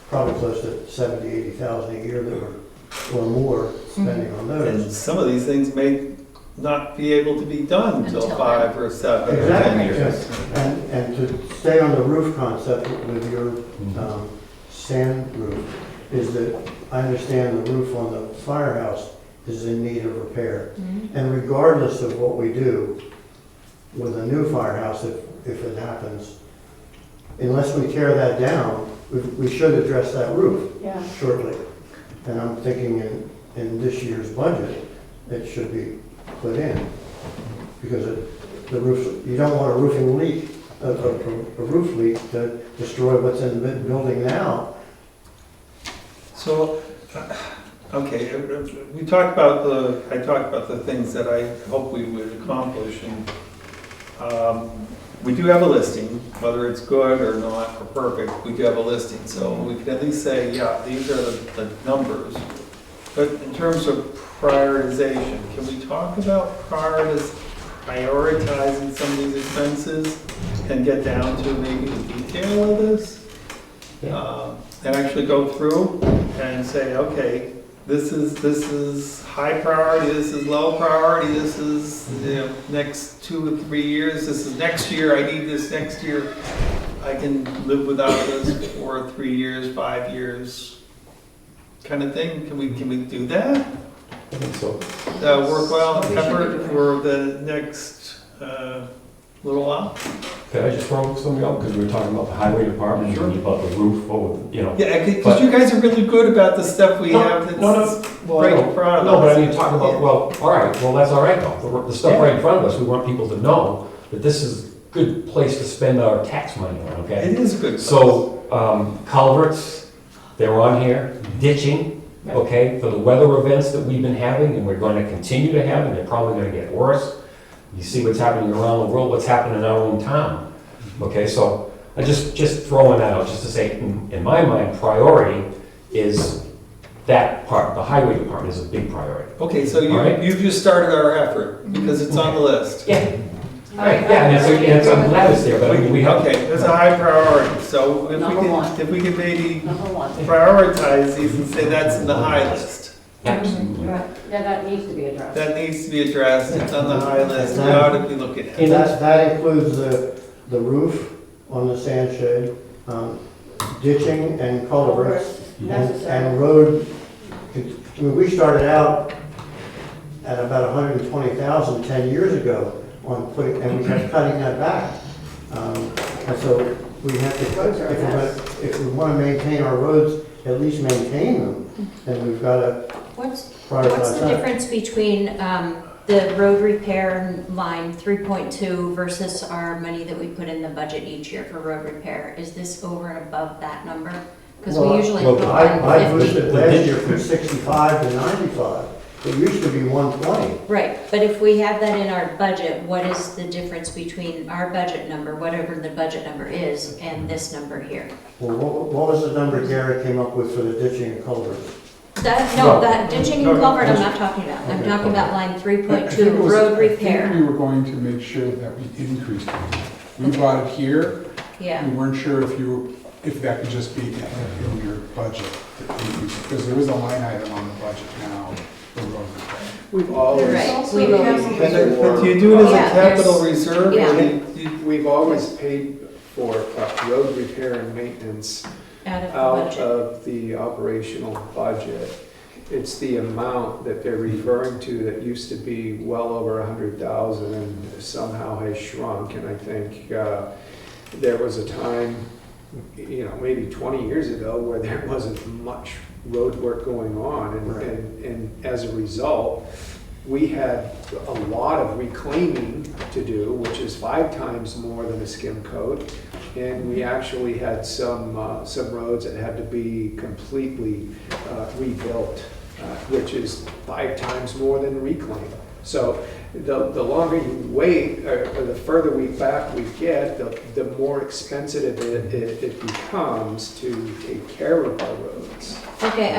probably close to 70, 80,000 a year that we're, or more spending on And those. some of these things may not be able to be done until Until 5 or 7 or 10 Exactly, years. and to stay on the roof concept with your sand roof, is that I understand the roof on the firehouse is in need of repair. And regardless of what we do with a new firehouse, if it happens, unless we tear that down, we should address that roof Yeah. shortly. And I'm thinking in this year's budget, it should be put in. Because the roof, you don't want a roofing leak a roof leak to destroy what's in the building now. So, okay, I talked about the things that I hope we would accomplish, and we do have a listing, whether it's good or not or perfect, we do have a listing, so we can at least say, yeah, these are the numbers. But in terms of prioritization, can we talk about prioritizing some of these expenses and get down to maybe the detail of this? And actually go through and say, okay, this is high priority, this is low priority, this is, next 2 or 3 years, this is next year, I need this next year. I can live without this for 3 years, 5 years, kind of thing. Can we do that? I think so. Work well and effort for the next little while? Could I just throw something out, because we were talking about the highway department, Sure. and about the roof, Yeah, because you guys are really good about the stuff we have that's Well, right I in know. front of No, but us. I mean, talking about, well, all right, well, that's all right though. The stuff Yeah. right in front of us, we want people to know that this is a good place to spend our tax money on, okay? It is a good place. So, culverts, they're on here, ditching, okay, for the weather events that we've been having, and we're going to continue to have, and they're probably going to get worse. You see what's happening around the world, what's happening in our own town, okay? So, I just throwing that out, just to say, in my mind, priority is that part. The highway department is a big priority. Okay, so All right. you've just started our effort, because it's on the list. Yeah. Right, yeah, and I'm glad it's there, but I mean, we have. Okay, it's a high priority, so Number one. if we could maybe Number one. prioritize these and say that's in the high list. Absolutely. Right, yeah, that needs to be addressed. That needs to be addressed, it's on the high list, we ought to be looking at And it. that includes the roof on the sand shed, ditching and culverts, Necessary. and road. I mean, we started out at about 120,000 10 years ago on putting, and we kept cutting that back. And so we have to, if we want to maintain our roads, at least maintain them, then we've got to What's prioritize the that. difference between the road repair line 3.2 versus our money that we put in the budget each year for road repair? Is this over and above that number? Because we Well, usually well, put I 150. boosted last year from 65 to 95. It used to be 120. Right, but if we have that in our budget, what is the difference between our budget number, whatever the budget number is, and this number here? Well, what was the number Gary came up with for the ditching and culverts? That ditching and culvert I'm not talking about. I'm Okay. talking about line I think 3.2, it was- road I think repair. we were going to make sure that we increased it. We bought it here, Yeah, we weren't sure if that could just be in your budget, to increase it, because there is a line item on the budget now for road repair. We've always, right. We've always, But do you do it as a Yeah, capital there's- reserve? yeah. Or we've always paid for road repair and maintenance out of the out budget. of the operational budget. It's the amount that they're referring to that used to be well over 100,000 and somehow has shrunk. And I think there was a time, maybe 20 years ago where there wasn't much road work going on. And as a result, we had a lot of reclaiming to do, which is 5 times more than a skim coat. And we actually had some roads that had to be completely rebuilt, which is 5 times more than reclaim. So the longer you wait, or the further back we get, the more expensive it becomes to take care of our roads. Okay,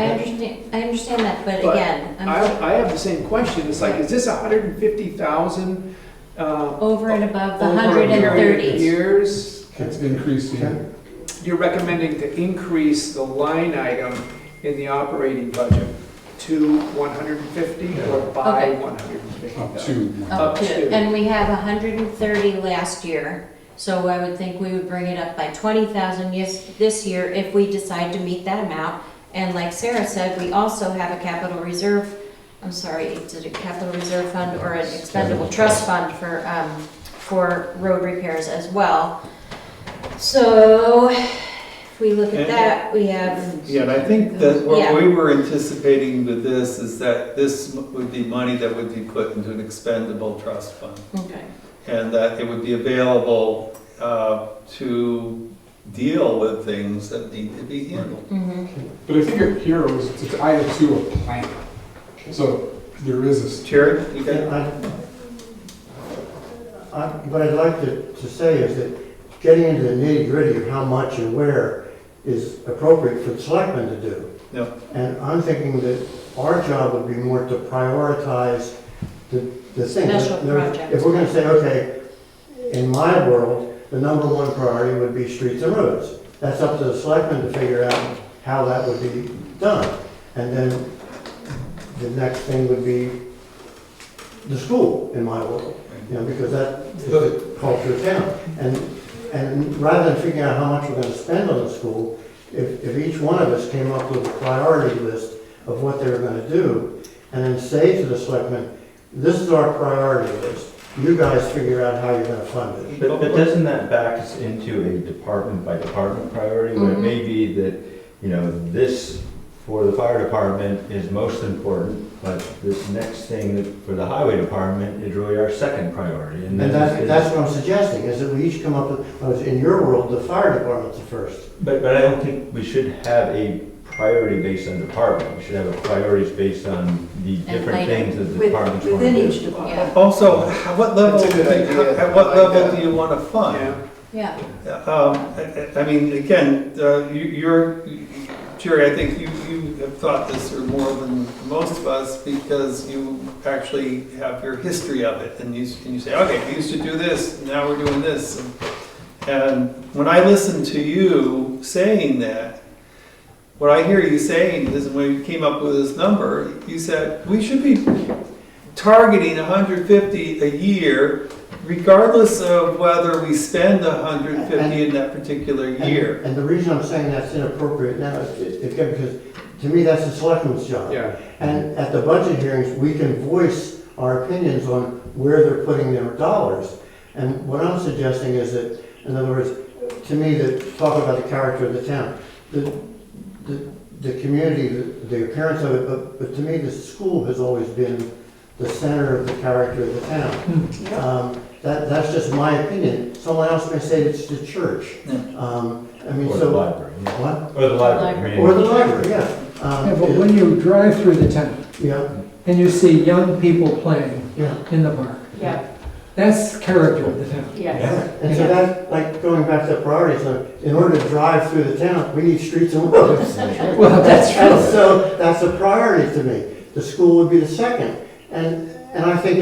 I understand that, but But again, I have the same question. It's like, is this 150,000 over and above the over a period of 130. years? It's increasing. You're recommending to increase the line item in the operating budget to 150 or by Okay. 150,000? Up to. Up Up to, to. and we have 130 last year, so I would think we would bring it up by 20,000 this year if we decide to meet that amount. And like Sarah said, we also have a capital reserve, is it a capital reserve fund or an expendable trust fund for road repairs as well. So if we look at that, we have. Yeah, and I think that what Yeah. we were anticipating with this is that this would be money that would be put into an expendable trust fund. Okay. And that it would be available to deal with things that need to be handled. But I think here it was, it's item 2 of plan. So there is a, Jerry, you got What I'd like to say is that getting into the nitty-gritty of how much and where is appropriate for the selectmen to do. Yeah. And I'm thinking that our job would be more to prioritize the thing. Special projects. If we're gonna say, okay, in my world, the number one priority would be streets and roads. That's up to the selectmen to figure out how that would be done. And then the next thing would be the school in my world, because that is the culture of town. And rather than figuring out how much we're gonna spend on the school, if each one of us came up with a priority list of what they were gonna do, and then say to the selectmen, this is our priority list, you guys figure out how you're gonna fund it. But doesn't that back us into a department by department priority, where it may be that, this for the fire department is most important, but this next thing for the highway department is really our second priority. And that's what I'm suggesting, is that we each come up with, in your world, the fire department's the first. But I don't think we should have a priority based on department. We should have a priorities based on the different things that the departments want to Within do. each department. Also, at what level, That's a good idea. at what I like level that. do you want to fund? Yeah. Yeah. I mean, again, Jerry, I think you have thought this through more than most of us because you actually have your history of it, and you say, okay, we used to do this, now we're doing this. And when I listen to you saying that, what I hear you saying is, when we came up with this number, you said we should be targeting 150 a year, regardless of whether we spend 150 in that particular year. And the reason I'm saying that's inappropriate now is because, to me, that's the selectmen's job. Yeah. And at the budget hearings, we can voice our opinions on where they're putting their dollars. And what I'm suggesting is that, in other words, to me, that talk about the character of the town, the community, the appearance of it, but to me, the school has always been the center of the character of the town. That's just my opinion. Someone else may say it's the church. I mean, Or so. the library. What? Or the library. Or the library, yeah. Yeah, but when you drive through the town Yeah, and you see young people playing yeah. in the park, Yeah, that's character of the town. yes. And so that, like, going back to the priorities, in order to drive through the town, we need streets and roads. Well, that's And true. so that's a priority to me. The school would be the second. And I think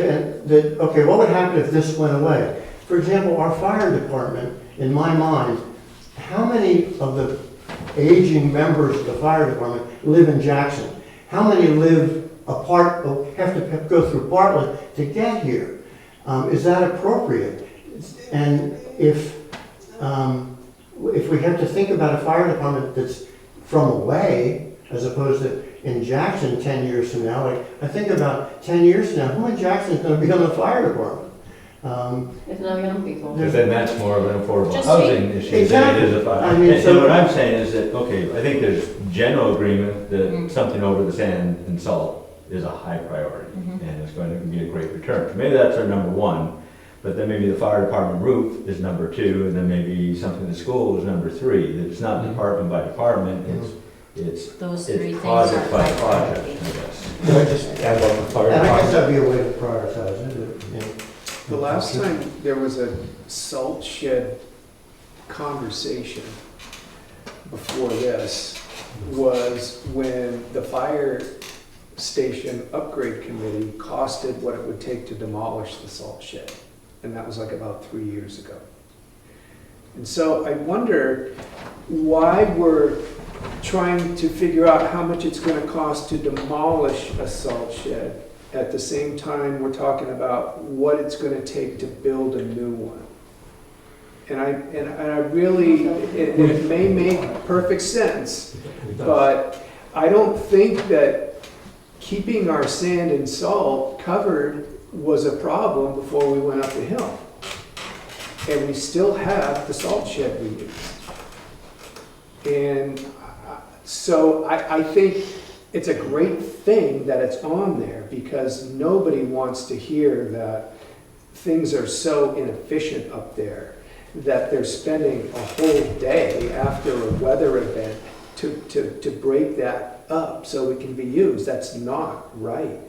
that, okay, what would happen if this went away? For example, our fire department, in my mind, how many of the aging members of the fire department live in Jackson? How many live apart, have to go through Bartlett to get here? Is that appropriate? And if we have to think about a fire department that's from away, as opposed to in Jackson 10 years from now, like, I think about 10 years from now, who in Jackson is going to be on the fire department? There's no young people. Because then that's more of an affordable Just housing issue than it is a fire. I mean, And what I'm saying is that, okay, I think there's general agreement that something over the sand and salt is a high priority, and it's going to be a great return. So maybe that's our number one, but then maybe the fire department roof is number two, and then maybe something in the school is number three. That it's not department by department, it's Those three things project are by high project, priority. I guess. Can I just add on the fire And I guess department? that'd be a way to prioritize it. The last time there was a salt shed conversation before this was when the fire station upgrade committee costed what it would take to demolish the salt shed. And that was like about 3 years ago. And so I wonder why we're trying to figure out how much it's going to cost to demolish a salt shed. At the same time, we're talking about what it's going to take to build a new one. And I really, it may make perfect sense, but I don't think that keeping our sand and salt covered was a problem before we went up the hill. And we still have the salt shed we use. And so I think it's a great thing that it's on there, because nobody wants to hear that things are so inefficient up there. that they're spending a whole day after a weather event to break that up so it can be used. That's not right.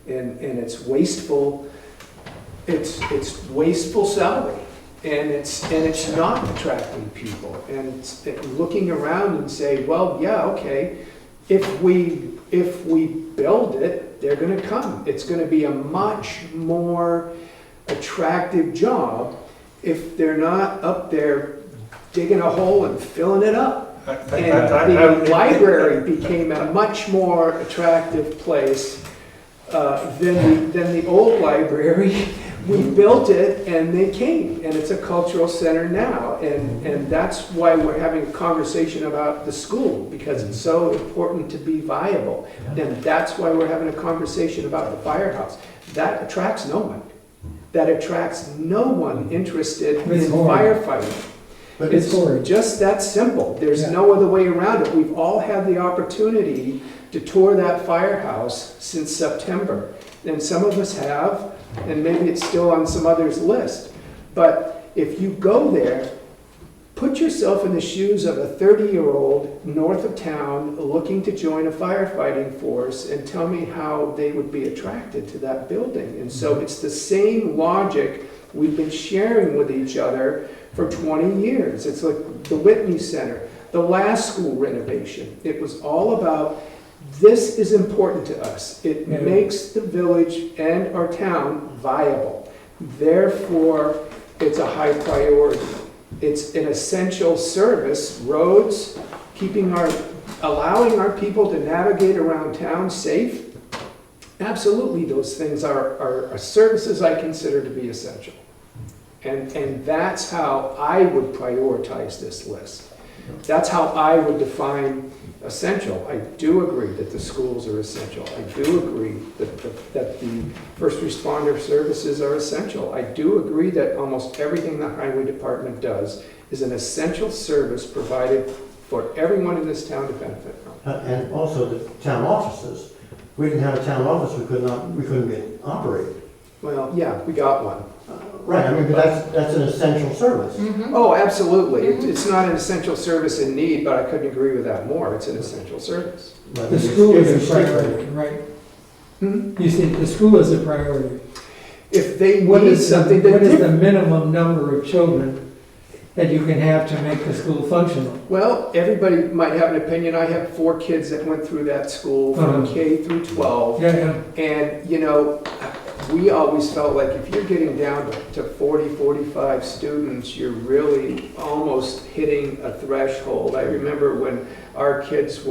And it's wasteful, it's wasteful salary. And it's not attracting people. And it's looking around and say, well, yeah, okay, if we build it, they're gonna come. It's gonna be a much more attractive job if they're not up there digging a hole and filling it up. And the library became a much more attractive place than the old library. We built it and they came, and it's a cultural center now. And that's why we're having a conversation about the school, because it's so important to be viable. And that's why we're having a conversation about the firehouse. That attracts no one. That attracts no one interested in firefighting. But It's just that simple. There's no other way around it. We've all had the opportunity to tour that firehouse since September. And some of us have, and maybe it's still on some others' list. But if you go there, put yourself in the shoes of a 30-year-old north of town looking to join a firefighting force and tell me how they would be attracted to that building. And so it's the same logic we've been sharing with each other for 20 years. It's like the Whitney Center, the last school renovation. It was all about, this is important to us. It makes the village and our town viable. Therefore, it's a high priority. It's an essential service. Roads, allowing our people to navigate around town safe. Absolutely, those things are services I consider to be essential. And that's how I would prioritize this list. That's how I would define essential. I do agree that the schools are essential. I do agree that the first responder services are essential. I do agree that almost everything the highway department does is an essential service provided for everyone in this town to benefit from. And also the town offices. If we didn't have a town office, we couldn't get operated. Well, yeah, we got one. Right, I mean, but that's an essential service. Oh, absolutely. It's not an essential service in need, but I couldn't agree with that more. It's an essential service. But The school is a priority, right? You see, the school is a priority. If they What need is something what is that... the minimum number of children that you can have to make the school functional? Well, everybody might have an opinion. I have 4 kids that went through that school from K through 12. And, you know, we always felt like if you're getting down to 40, 45 students, you're really almost hitting a threshold. I remember when our kids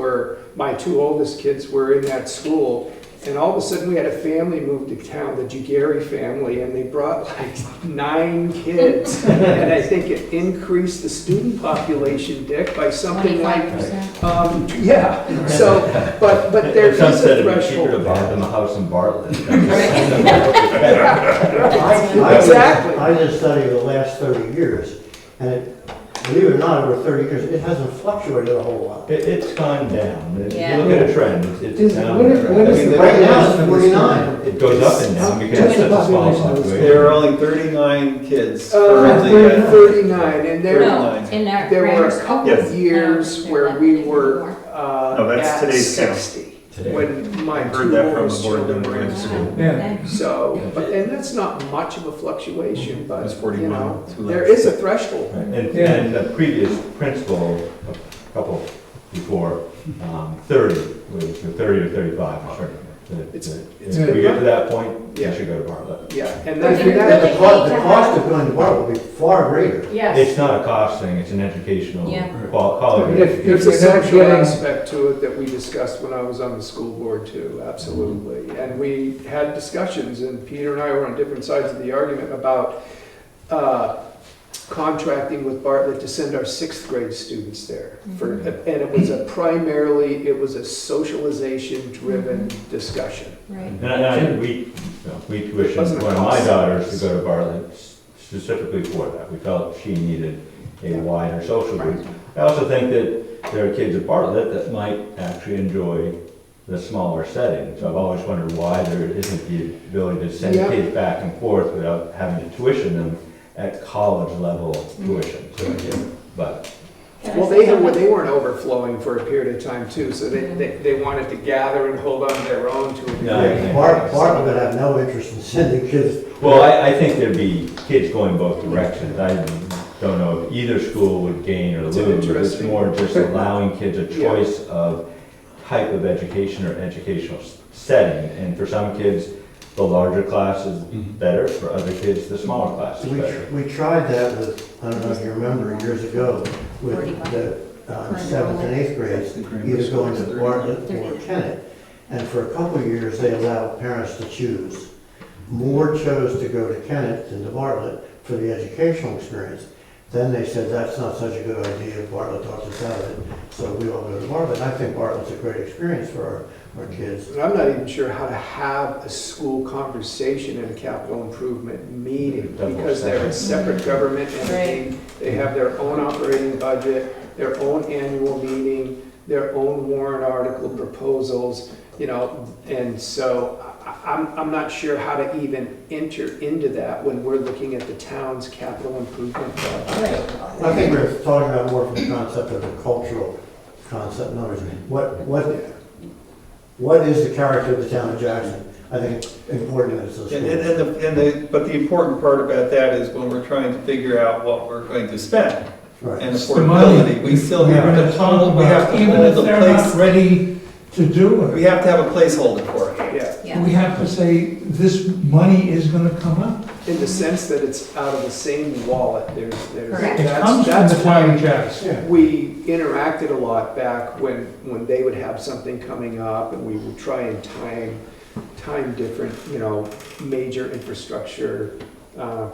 my 2 oldest kids were in that school, and all of a sudden we had a family move to town, the Jugari family, and they brought like 9 kids. And I think it increased the student population, Dick, by something like... 25%. Yeah, so, but there is a threshold. Cheaper to buy them a house in Bartlett. Exactly. I did a study of the last 30 years, and believe it or not, over 30 years, it hasn't fluctuated a whole lot. It's gone down. If you Yeah. look at a trend, it's down. What is the Right now, it's population of the 49. It goes up and down because What's it's the such a small population of the population. There are only 39 kids currently. 39, and there In our were grammar a school. couple of years No, where they're we not were anymore. No, that's at today's count. 60. Today. When my I heard 2 that from oldest the board children member were in yesterday. school. Yeah. So, and that's not much of a fluctuation, but, It's 41, you know, too there late. is a threshold. Right, And, Yeah. and the previous principal, a couple before, 30, was 30 or 35, I'm sure. It's If we get to that point, you Yeah. should go to Bartlett. Yeah, and But that, you that- really The cost need to of going to Bartlett will be far greater. Yes. It's not a cost thing, it's an educational Yeah. quality. But if there's a you're not social getting- aspect to it that we discussed when I was on the school board too, absolutely. And we had discussions, and Peter and I were on different sides of the argument about contracting with Bartlett to send our 6th grade students there. And it was it was a socialization-driven discussion. Right. And we tuitioned Wasn't a one of my cost. daughters to go to Bartlett specifically for that. We felt she needed a wider social group. I also think that there are kids at Bartlett that might actually enjoy the smaller setting. So I've always wondered why there isn't the ability to send Yeah. kids back and forth without having to tuition them at college level tuition. But Can I Well, say something? they weren't overflowing for a period of time too, so they wanted to gather and hold on to their own to a degree. Yeah. Bartlett would have no interest in sending kids. well, I think there'd be kids going both directions. I don't know if either school would gain or It's an lose. It's interesting- more just allowing kids a Yeah. choice of type of education or educational setting. And for some kids, the larger class is better. For other kids, the smaller class is better. We tried that with, I don't know if you remember, years ago, with the 7th and 8th grades, either going to Bartlett or Kennett. And for a couple of years, they allowed parents to choose. More chose to go to Kennett than to Bartlett for the educational experience. Then they said, that's not such a good idea, Bartlett talked us out of it, so we all go to Bartlett. I think Bartlett's a great experience for our kids. But I'm not even sure how to have a school conversation in a capital improvement meeting, because they're a separate government entity. They have their own operating budget, their own annual meeting, their own warrant article proposals, and so I'm not sure how to even enter into that when we're looking at the town's capital improvement project. I think we're talking about more from the concept of a cultural concept. In other words, what is the character of the town of Jackson? I think it's important that it's a school. But the important part about that is when we're trying to figure out what we're going to spend Right. and It's the money. affordability, we still We're have gonna to talk hold, we have about, to even hold if the they're not place, ready to do we it, have to have a placeholder for it. Yeah, we have to say, this money is gonna come up. in the sense that it's out of the same wallet, Correct. It that's comes from the why town of Jackson. we interacted a lot back when they would have something coming up, and we would try and time different, major infrastructure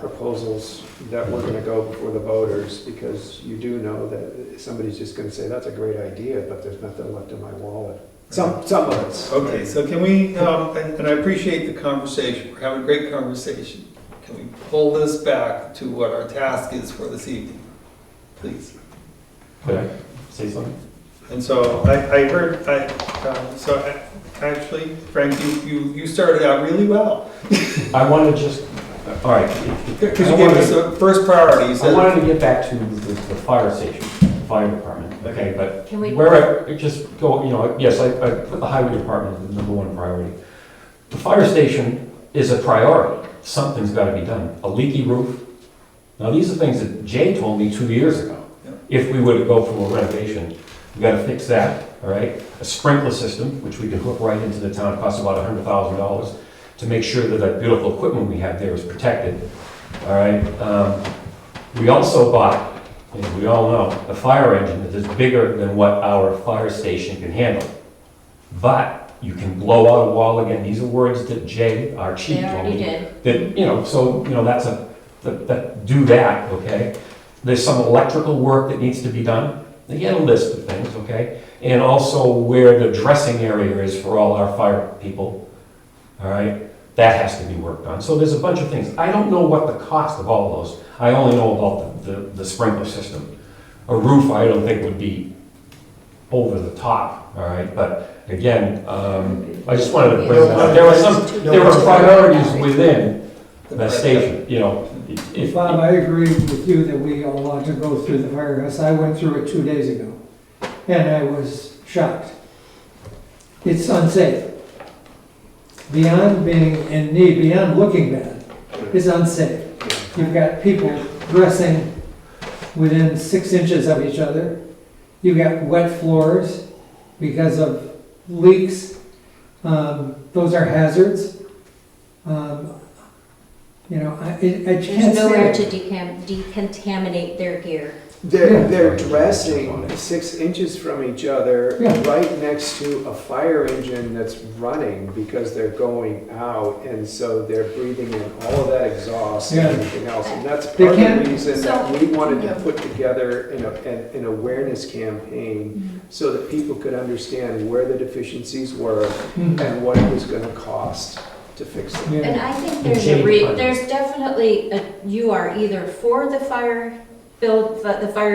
proposals that were gonna go before the voters, because you do know that somebody's just gonna say, that's a great idea, but there's nothing left in my wallet. Some of us. Okay, so can we, and I appreciate the conversation, we're having a great conversation. Can we pull this back to what our task is for this evening, please? Could I say something? And so I heard, actually, Frank, you started out really well. I want to just, all right. Because you gave us the first priority, you I said. wanted to get back to the fire station, fire department, okay, but Can we? where I just go, yes, I put the highway department as the #1 priority. The fire station is a priority. Something's got to be done. A leaky roof. Now, these are things that Jay told me 2 years ago. Yep. If we were to go for a renovation, we got to fix that, all right? A sprinkler system, which we can hook right into the town, costs about $100,000 to make sure that that beautiful equipment we have there is protected, all right? We also bought, as we all know, a fire engine that is bigger than what our fire station can handle. But you can blow out a wall again. These are words that Jay, our chief, They told already me. did. That, that's do that, okay? There's some electrical work that needs to be done. He had a list of things, okay? And also where the dressing area is for all our fire people, all right? That has to be worked on. So there's a bunch of things. I don't know what the cost of all of those. I only know about the sprinkler system. A roof, I don't think would be over the top, all right? But again, I just wanted to bring that up. There were priorities within the station, If Bob, I agree with you that we all want to go through the firehouse. I went through it 2 days ago, and I was shocked. It's unsafe. Beyond being in need, beyond looking bad, it's unsafe. You've got people dressing within 6 inches of each other. You've got wet floors because of leaks. Those are hazards. I can't There's nowhere say. to decontaminate their gear. They're dressing 6 inches from each other, Yeah. right next to a fire engine that's running because they're going out, and so they're breathing in all of that exhaust and Yeah. everything else. And that's They part of can't- the reason that So- we wanted to Yeah. put together an awareness campaign so that people could understand where the deficiencies were Mhm. and what it was gonna cost to fix them. Yeah. And I think And Jay there's definitely, you are either for the fire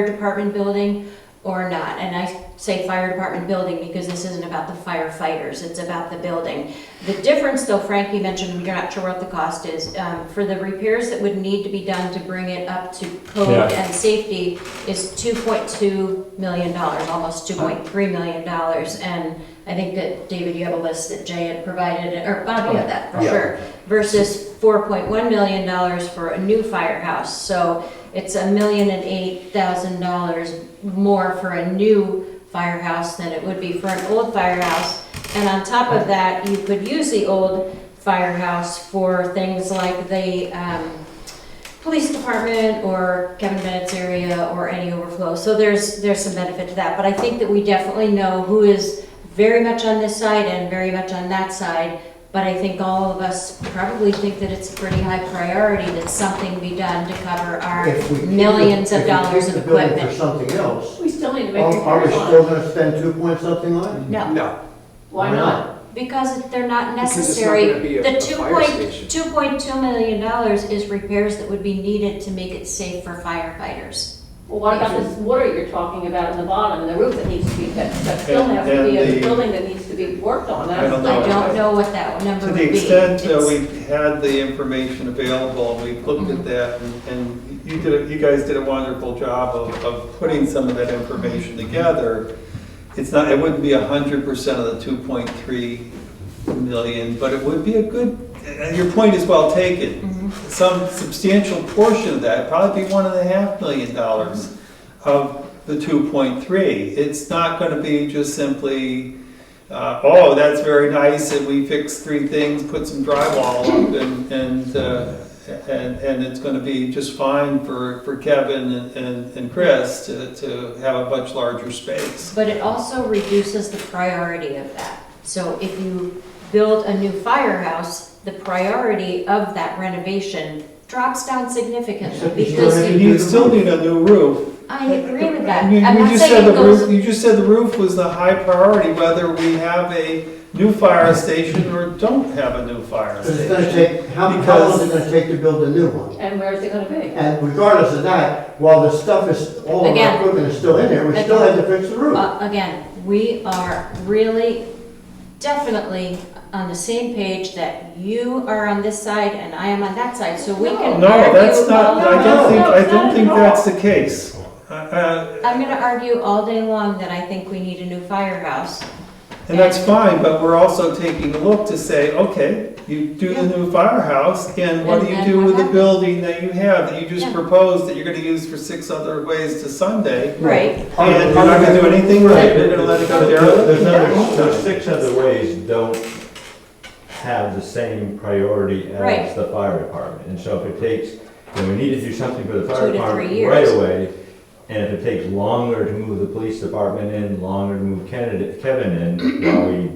department building or not. And I say fire department building, because this isn't about the firefighters, it's about the building. The difference though, Frank, you mentioned you're not sure what the cost is, for the repairs that would need to be done to bring it up to code Yeah. and safety is $2.2 million, almost $2.3 million. And I think that, David, you have a list that Jay had provided, or Bob, you have that for Yeah. sure, versus $4.1 million for a new firehouse. So it's $1,008,000 more for a new firehouse than it would be for an old firehouse. And on top of that, you could use the old firehouse for things like the police department or Kevin Bennett's area or any overflow. So there's some benefit to that. But I think that we definitely know who is very much on this side and very much on that side. But I think all of us probably think that it's a pretty high priority that something be done to cover our If we keep millions of if we dollars keep of the building equipment. For something else, We still need to make are we repairs on still it. gonna spend 2 point something on it? No, No, Why not? because they're not because it's not necessary. gonna be a The fire station. $2.2 million is repairs that would be needed to make it safe for firefighters. Well, what about this water you're talking about in the bottom, and the roof that needs to be fixed? That still has to be And a the- building that needs to be worked on. I don't know. I don't know what that number To would be. the extent It's- we had the information available, and we've looked at that, and you guys did a wonderful job of putting some of that information together. It wouldn't be 100% of the 2.3 million, but it would be a good, and your point is well taken. Some substantial portion of that, probably be $1.5 million of the 2.3. It's not going to be just simply, oh, that's very nice, and we fixed 3 things, put some drywall up, and it's going to be just fine for Kevin and Chris to have a much larger space. But it also reduces the priority of that. So if you build a new firehouse, the priority of that renovation drops down significantly Except you because still have You still need a new roof. I agree with that. You I'm not just said saying the it goes, roof. You just said the roof was the high priority, whether we have a new fire station or don't have a new fire But it's gonna station. take, how long Because- is it gonna take to build a new one? And where is it gonna be? And regardless of that, while the stuff is, all of Again. our equipment is still in there, we still have to fix the roof. again, we are really definitely on the same page that you are on this side and I am on that side, so we can No, argue that's not. all I day don't long. think. No, I it's don't not think at that's all. the case. I'm gonna argue all day long that I think we need a new firehouse. And that's fine, but we're also taking a look to say, okay, you do the new firehouse, and what do you And do what with the happens? building that you have, that you just Yeah. proposed that you're gonna use for 6 other ways to Sunday? Right. And you're not gonna do anything with it, you're gonna let it go There's derelict? other, those 6 other ways don't have the same priority Right. as the fire department. And so if it takes, we need to do something for the 2 fire to 3 department years. right away, and if it takes longer to move the police department in, longer to move Kevin in, while we,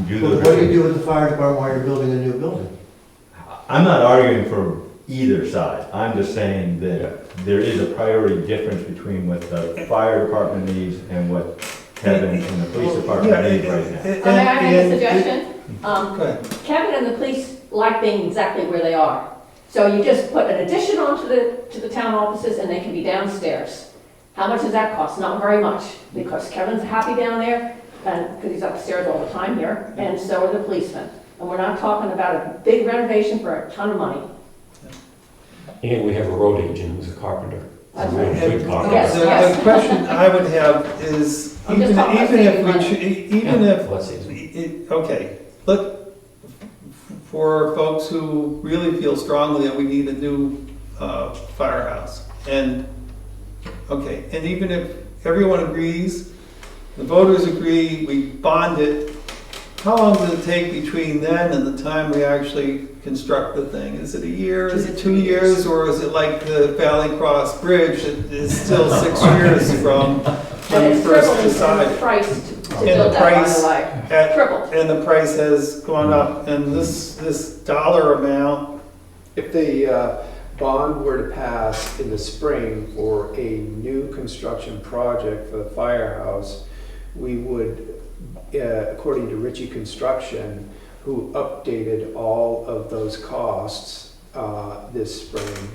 do But those. what do you do with the fire department while you're building a new building? I'm not arguing for either side. I'm just saying that there is a priority difference between what the fire department needs and what Kevin and the police department need right now. May I make a suggestion? Go ahead. Kevin and the police like being exactly where they are. So you just put an addition onto the town offices and they can be downstairs. How much does that cost? Not very much, because Kevin's happy down there, and, because he's upstairs all the time here, and so are the policemen. And we're not talking about a big renovation for a ton of money. And we have a road agent who's a carpenter. That's A really right. good carpenter. Yes, The yes. question I would have is, I'm just even talking about if saving we, money. even Yeah, if, let's see. okay, look, for folks who really feel strongly that we need a new firehouse, and, okay, and even if everyone agrees, the voters agree, we bond it, how long does it take between then and the time we actually construct the thing? Is it a year, is it 2 years, or is it like the Valley Cross Bridge, that is still 6 years from when And we it's first tripled in the decided? price to And build the that, by price the way. at- Tripled. And the price has gone up, and this dollar amount, if the bond were to pass in the spring for a new construction project for the firehouse, we would, according to Ritchie Construction, who updated all of those costs this spring,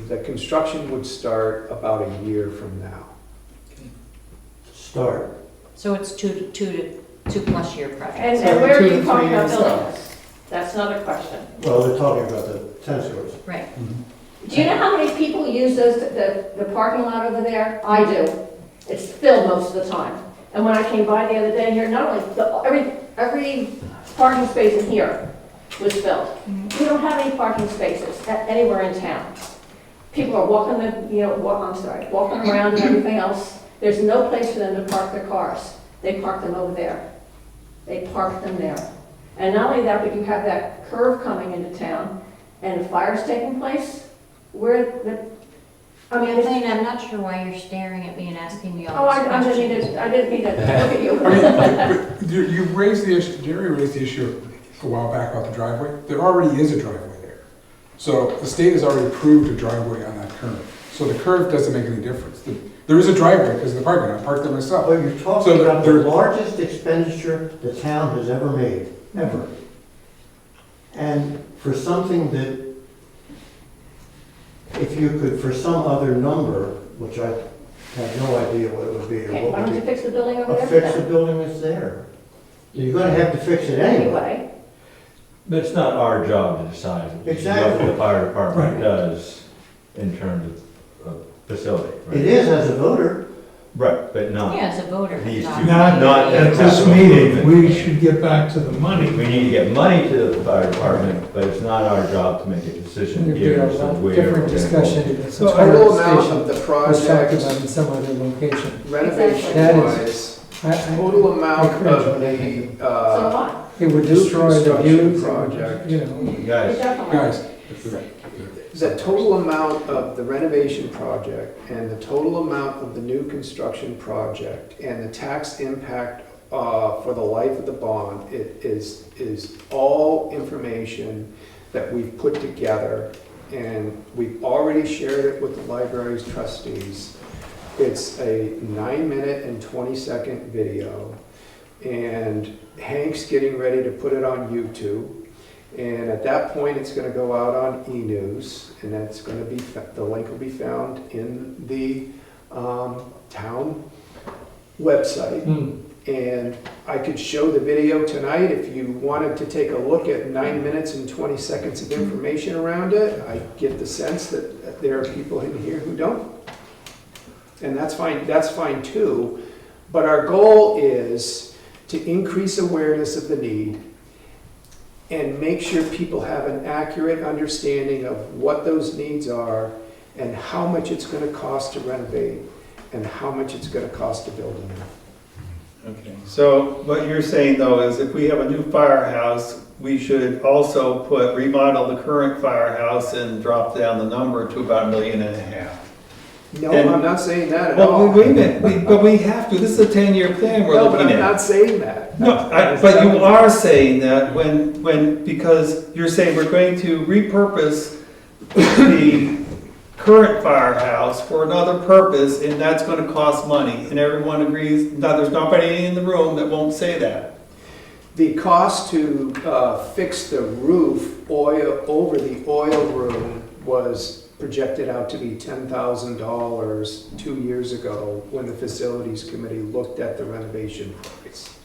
the construction would start about a year from now. Start. So it's two plus year project. And where are 2 you to talking 3 about years building out. this? That's another question. Well, they're talking about the tennis courts. Right. Do you know how many people use the parking lot over there? I do. It's filled most of the time. And when I came by the other day here, not only, every parking space in here was filled. We don't have any parking spaces anywhere in town. People are walking walking around and everything else. There's no place for them to park their cars. They park them over there. They park them there. And not only that, but you have that curve coming into town and the fire's taking place. Kathleen, I'm not sure why you're staring at me and asking me all Oh, these I questions. didn't mean to look at you. But you raised the issue, Jerry raised the issue a while back about the driveway. There already is a driveway there. So the state has already approved a driveway on that curve. So the curve doesn't make any difference. There is a driveway because of the parking lot. I parked there myself. But you're talking So about the there- largest expenditure the town has ever made, ever. And for something that, if you could, for some other number, which I have no idea what it would be, or Okay, what why don't you would be, fix the building over there? fix the building that's there. You're gonna have to fix it anyway. Anyway, But it's not our job to decide Exactly. what the fire department Right. does in terms of facility. right? It is as a voter. Right, but not. Yeah, as a voter. These not- two. Not at this meeting, we should get back to the money. We need to get money to the fire department, but it's not our job to make a decision There'd be here a as to lot where. different we're gonna discussion. go. if So the total fire amount station of the was talked project, about in some other location. renovation That is- wise, I- total amount encourage of what I think. so what? It would destroy the Construction views, project. you know. Guys, Definitely. Guys, the total amount of the renovation project and the total amount of the new construction project and the tax impact for the life of the bond, it is all information that we've put together, and we've already shared it with the library's trustees. It's a 9-minute and 20-second video, and Hank's getting ready to put it on YouTube. And at that point, it's going to go out on e-news, and that's going to be, the link will be found in the town website. And I could show the video tonight if you wanted to take a look at 9 minutes and 20 seconds of information around it. I get the sense that there are people in here who don't. And that's fine too. But our goal is to increase awareness of the need and make sure people have an accurate understanding of what those needs are and how much it's going to cost to renovate and how much it's going to cost to build a new. Okay, so what you're saying though is if we have a new firehouse, we should also remodel the current firehouse and drop down the number to about $1.5 million. No, And- I'm not saying that at Well, all. wait a minute, but we have to, this is a 10-year plan we're No, but looking I'm at. not saying that. No, but you are saying that because you're saying we're going to repurpose the current firehouse for another purpose, and that's gonna cost money, and everyone agrees, now, there's nobody in the room that won't say that. The cost to fix the roof over the oil room was projected out to be $10,000 2 years ago when the facilities committee looked at the renovation price.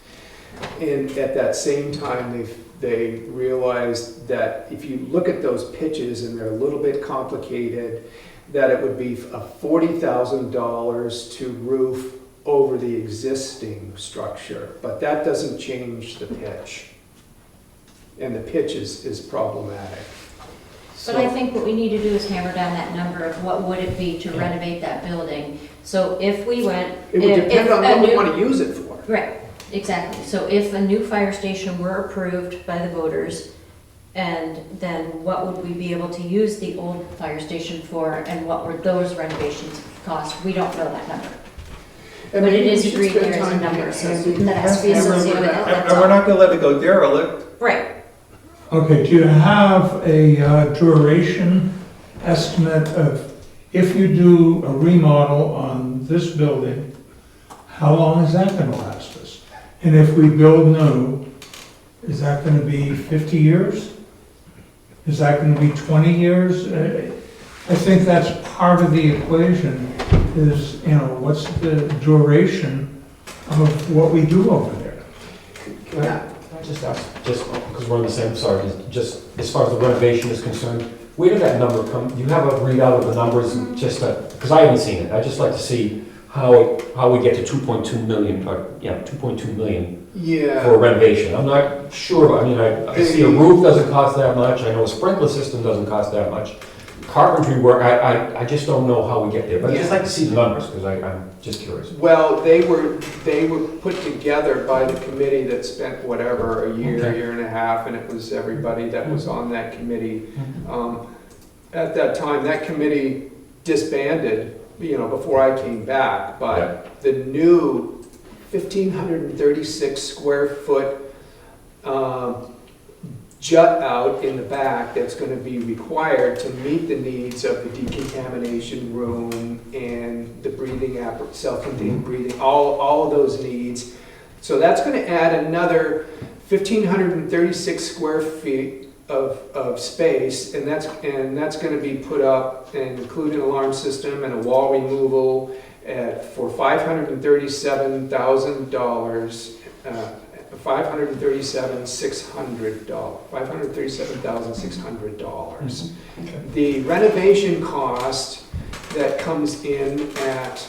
And at that same time, they realized that if you look at those pitches and they're a little bit complicated, that it would be $40,000 to roof over the existing structure, but that doesn't change the pitch. And the pitch is problematic. But I think what we need to do is hammer down that number of what would it be to renovate that building. So if we went. It would if depend on a what we new- want to use it for. Right, exactly. So if a new fire station were approved by the voters, and then what would we be able to use the old fire station for, and what would those renovations cost? We don't know that number. And But it maybe we is should agreed spend there is a time number, so handing- that has to be handing associated with it it. out. That's And we're all. not gonna let it go derelict. Right. Okay, do you have a duration estimate of, if you do a remodel on this building, how long is that gonna last us? And if we build new, is that gonna be 50 years? Is that gonna be 20 years? I think that's part of the equation, is, what's the duration of what we do over there. Can I just ask, just because we're on the same, sorry, just as far as the renovation is concerned, where did that number come? Do you have a readout of the numbers, just because I haven't seen it. I'd just like to see how we get to 2.2 million, or, 2.2 million for a Yeah, renovation. I'm not sure, I mean, I see a roof doesn't cost that much, I know a sprinkler system doesn't cost that much. Carpentry work, I just don't know how we get there, but I'd just like to see the numbers, because I'm just curious. well, they were put together by the committee that spent whatever, a year, Okay. year and a half, and it was everybody that was on that committee. At that time, that committee disbanded, before I came back, but the new 1,536 square foot jut out in the back that's going to be required to meet the needs of the decontamination room and the breathing, self-contained breathing, all of those needs. So that's going to add another 1,536 square feet of space, and that's going to be put up and include an alarm system and a wall removal for $537,600. $537,600. The renovation cost that comes in at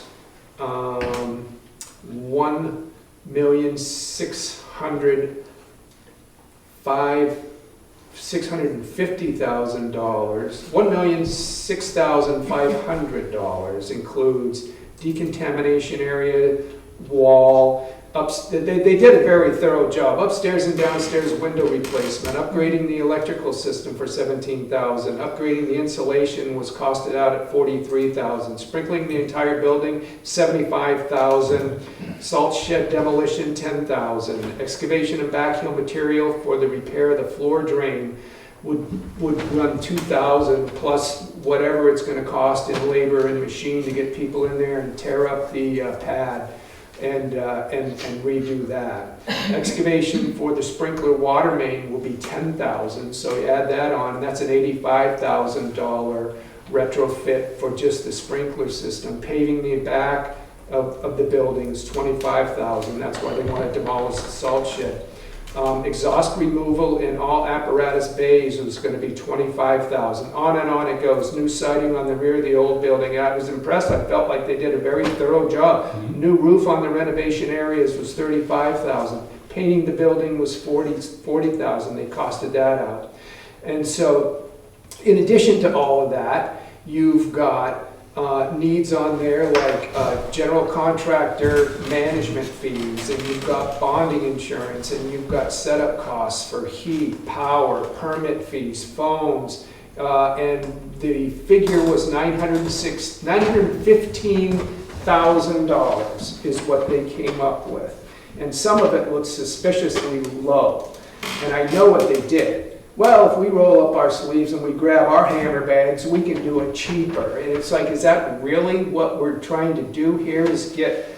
$1,650,000, $1,006,500 includes decontamination area, wall. They did a very thorough job. Upstairs and downstairs window replacement, upgrading the electrical system for $17,000, upgrading the insulation was costed out at $43,000, sprinkling the entire building $75,000, salt shed demolition $10,000, excavation and backfill material for the repair of the floor drain would run $2,000 plus whatever it's going to cost in labor and machine to get people in there and tear up the pad. And redo that. Excavation for the sprinkler water main will be $10,000, so you add that on, that's an $85,000 retrofit for just the sprinkler system. Paving the back of the buildings, $25,000, that's why they want to demolish the salt shed. Exhaust removal in all apparatus bays was going to be $25,000. On and on it goes. New siding on the rear of the old building. I was impressed. I felt like they did a very thorough job. New roof on the renovation areas was $35,000. Painting the building was $40,000. They costed that out. And so, in addition to all of that, you've got needs on there like general contractor management fees, and you've got bonding insurance, and you've got setup costs for heat, power, permit fees, phones, and the figure was $915,000 is what they came up with. And some of it looks suspiciously low. And I know what they did. Well, if we roll up our sleeves and we grab our hammer bags, we can do it cheaper. And it's like, is that really what we're trying to do here, is get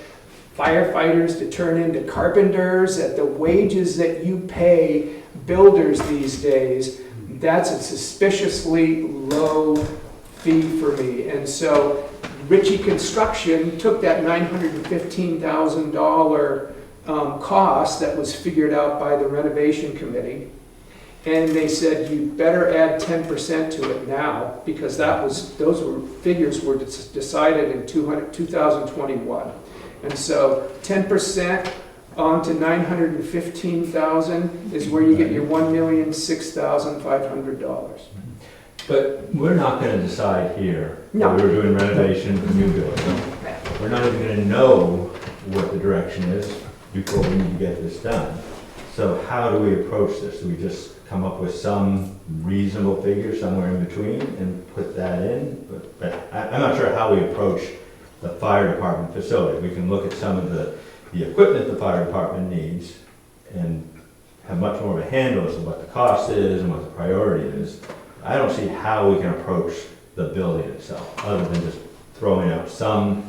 firefighters to turn into carpenters at the wages that you pay builders these days? That's a suspiciously low fee for me. And so Ritchie Construction took that $915,000 cost that was figured out by the renovation committee, and they said, you better add 10% to it now, because figures were decided in 2021. And so 10% on to $915,000 is where you get your $1,006,500. But we're not gonna decide here, No. whether we're doing renovation or new building. We're not even gonna know what the direction is before we need to get this done. So how do we approach this? Do we just come up with some reasonable figure somewhere in between and put that in? But I'm not sure how we approach the fire department facility. We can look at some of the equipment the fire department needs and have much more of a handle as to what the cost is and what the priority is. I don't see how we can approach the building itself, other than just throwing out some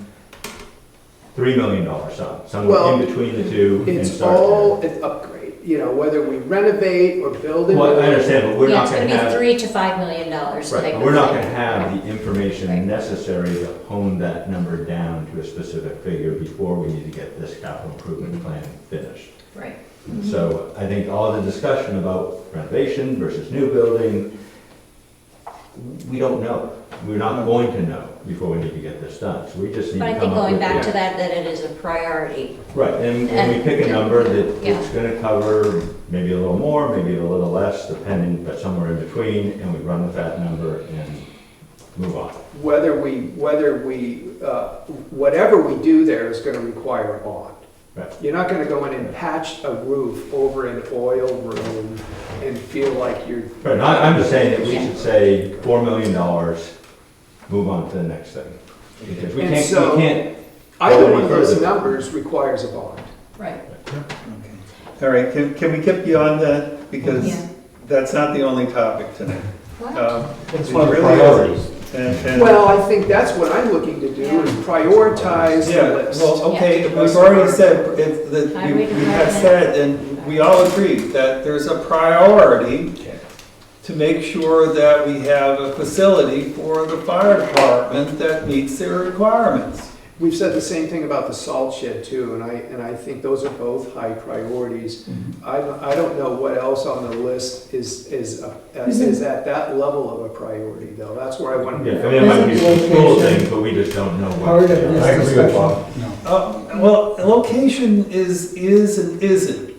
$3 million sum, somewhere in between the two. And It's start all there. an upgrade. you know, whether we renovate or build a new. Well, I understand, but we're Yeah, not it's gonna gonna be have, $3 to $5 million right, type but of we're not thing. gonna have the information Right. necessary to hone that number down to a specific figure before we need to get this capital improvement plan finished. Right. So I think all the discussion about renovation versus new building, we don't know. We're not going to know before we need to get this done. So we just need But to I come think up going with. back to that it is a priority. Right, and we pick a number that Yeah. it's gonna cover maybe a little more, maybe a little less, depending, but somewhere in between, and we run with that number and move on. Whatever we do there is gonna require a bond. Right. You're not gonna go in and patch a roof over an oil room and feel like you're. Right, and I'm just saying that we should say $4 million, move on to the next thing. Because we And can't, so- we can't, Either Go one of those further. numbers requires a bond. Right. All right, can we get beyond that? Because Yeah. that's not the only topic tonight. it's It one of the really priorities. isn't. And- Well, I think that's what I'm looking to do, is prioritize the Yeah, list. well, okay, Yeah. we've already said, if, that Highway we have department. said, and we all agree, that there's a priority to make sure that we have a facility for the fire department that meets their requirements. We've said the same thing about the salt shed too, and I think those are both high priorities. I don't know what else on the list is at that level of a priority though. That's where I want to. Yeah, I mean, it might be some cool things, but we just don't know what. Part of this I agree with discussion. Bob. No. Well, location is and isn't.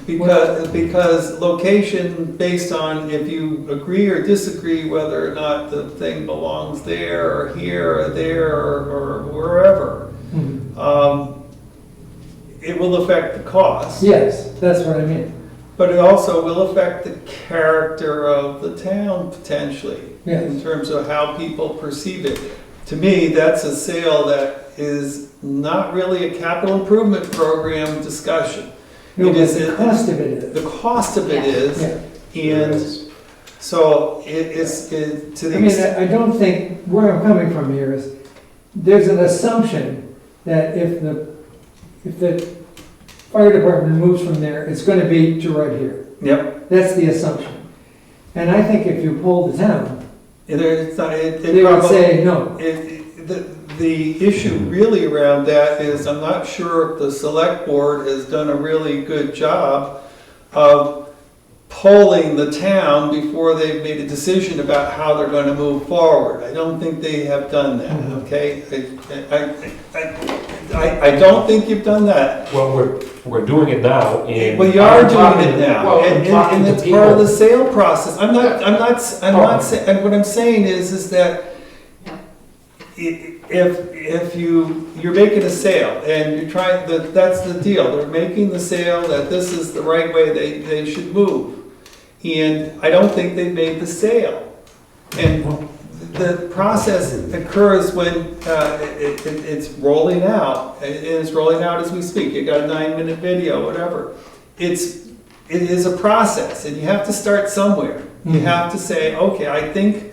Because location, based on if you agree or disagree whether or not the thing belongs there or here or there or wherever, it will affect the cost. Yes, that's what I mean. But it also will affect the character of the town potentially, Yes. in terms of how people perceive it. To me, that's a sale that is not really a capital improvement program discussion. No, It but is- the cost of it is. The cost of it is, Yeah. and so it's to I the mean, extent. I don't think, where I'm coming from here is, there's an assumption that if the fire department moves from there, it's gonna be to right here. Yep. That's the assumption. And I think if you poll the town, It's not, they would say no. the issue really around that is, I'm not sure if the select board has done a really good job of polling the town before they've made a decision about how they're going to move forward. I don't think they have done that, okay? I don't think you've done that. Well, we're doing it now, and. Well, you are I'm doing talking- it now, well, I'm talking and to it's part of people. the sale process. I'm not saying, what I'm saying is that if you're making a sale and you're trying, that's the deal, they're making the sale that this is the right way they should move. And I don't think they've made the sale. And the process occurs when it's rolling out, and it's rolling out as we speak. You got a 9-minute video, whatever. It is a process, and you have to start somewhere. You have to say, okay, I think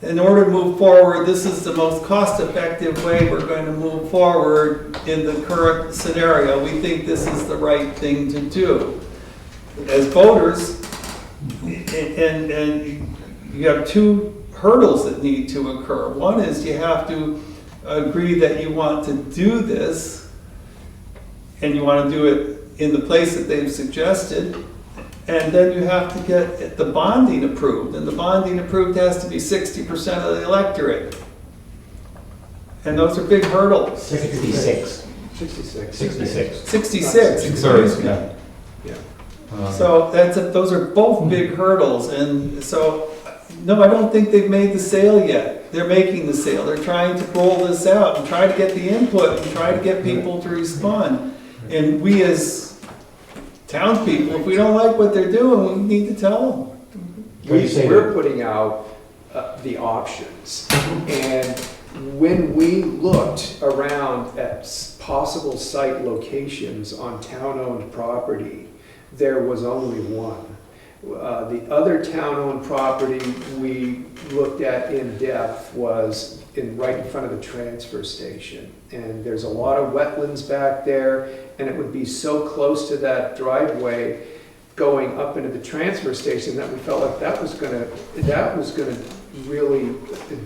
in order to move forward, this is the most cost-effective way we're going to move forward in the current scenario. We think this is the right thing to do. As voters, and you have two hurdles that need to occur. One is you have to agree that you want to do this, and you want to do it in the place that they've suggested, and then you have to get the bonding approved, and the bonding approved has to be 60% of the electorate. And those are big hurdles. 66. 66. 66. 66. Two-thirds, excuse me. yeah. So those are both big hurdles, and so, no, I don't think they've made the sale yet. They're making the sale. They're trying to roll this out and try to get the input and try to get people to respond. And we as townspeople, if we don't like what they're doing, we need to tell them. We're putting out the options. And when we looked around at possible site locations on town-owned property, there was only one. The other town-owned property we looked at in depth was right in front of the transfer station. And there's a lot of wetlands back there, and it would be so close to that driveway going up into the transfer station that we felt like that was gonna really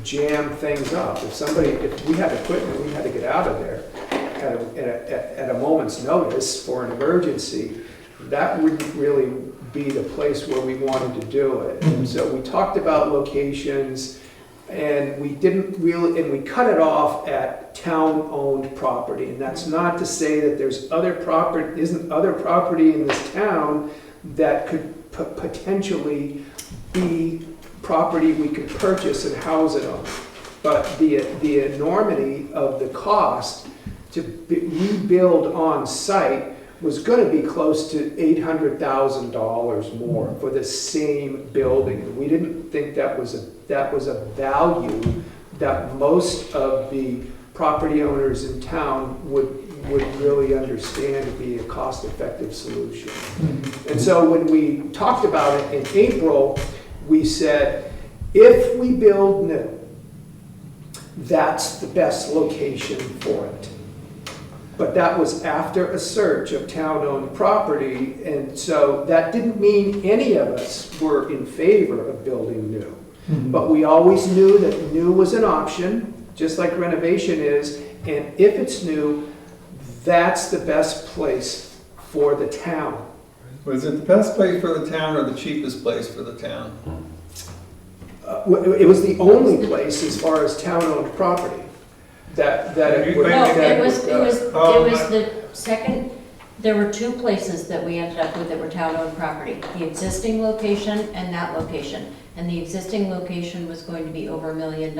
jam things up. If we had equipment, we had to get out of there at a moment's notice for an emergency, that wouldn't really be the place where we wanted to do it. And so we talked about locations, and we cut it off at town-owned property. And that's not to say that isn't other property in this town that could potentially be property we could purchase and house it on. But the enormity of the cost to rebuild on site was going to be close to $800,000 more for the same building. And we didn't think that was a value that most of the property owners in town would really understand to be a cost-effective solution. And so when we talked about it in April, we said, if we build new, that's the best location for it. But that was after a search of town-owned property, and so that didn't mean any of us were in favor of building new. But we always knew that new was an option, just like renovation is, and if it's new, that's the best place for the town. Was it the best place for the town or the cheapest place for the town? It was the only place as far as town-owned property that it would. No, it was the second, there were two places that we ended up with that were town-owned property. The existing location and that location. And the existing location was going to be over $1 million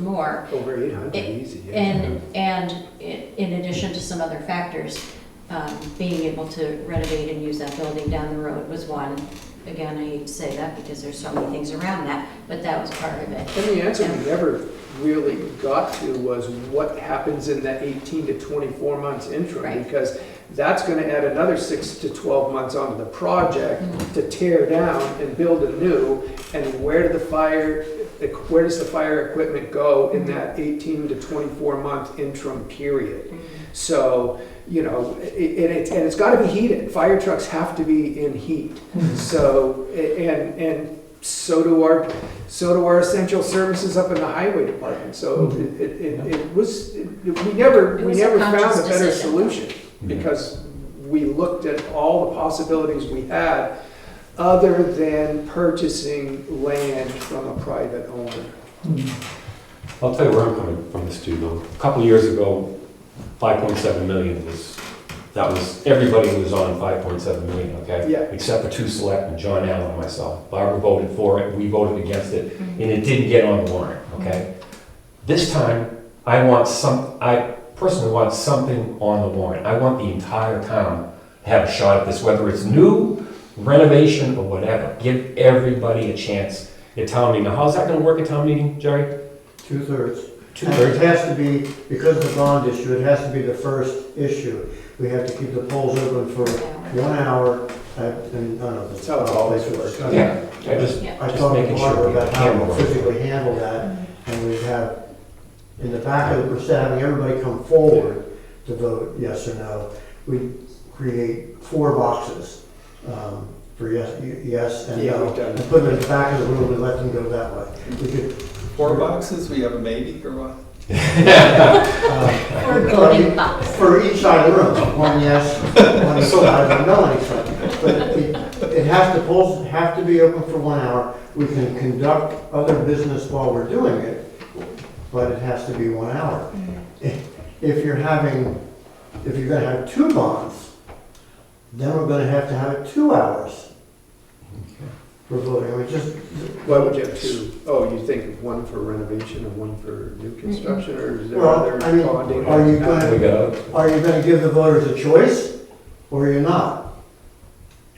more. Over 800, easy, yeah. And in addition to some other factors, being able to renovate and use that building down the road was one. Again, I hate to say that because there's so many things around that, but that was part of it. And the answer we never really got to was what happens in that 18 to 24 months interim, Right. because that's going to add another 6 to 12 months onto the project to tear down and build a new. And where does the fire equipment go in that 18 to 24 month interim period? So, you know, it's got to be heated. Fire trucks have to be in heat. So, and so do our essential services up in the highway department. So we never found a better solution because we looked at all the possibilities we had other than purchasing land from a private owner. I'll tell you where I'm coming from this too, though. A couple of years ago, 5.7 million everybody was on 5.7 million, okay? Yeah. Except for two selectmen, John Allen and myself. Barbara voted for it, we voted against it, and it didn't get on the warrant, okay? This time, I personally want something on the warrant. I want the entire town to have a shot at this, whether it's new, renovation, or whatever. Give everybody a chance at town meeting. Now, how's that gonna work at town meeting, Jerry? 2/3. Two-thirds? And it has to be, because of the bond issue, it has to be the first issue. We have to keep the polls open for 1 hour, and I don't know. That's how it always works. Yeah, I just talked to making Barbara sure. about how to physically handle that, and we'd have, in the back of the, instead of having everybody come forward to vote yes or no, we'd create 4 boxes for yes and Yeah, no, we've done and that. put them in the back of the room and let them go that way. We could 4 boxes, we have a maybe or what? Or voting box. For each side of the room, one yes, one side, and no on each side. But polls have to be open for 1 hour. We can conduct other business while we're doing it, but it has to be 1 hour. If you're gonna have 2 bonds, then we're gonna have it 2 hours for voting. I mean, just. Why would you have 2? Oh, you think of one for renovation and one for new construction, or is there Well, other I mean, bonding? are you We gonna give the voters a choice, or you're not?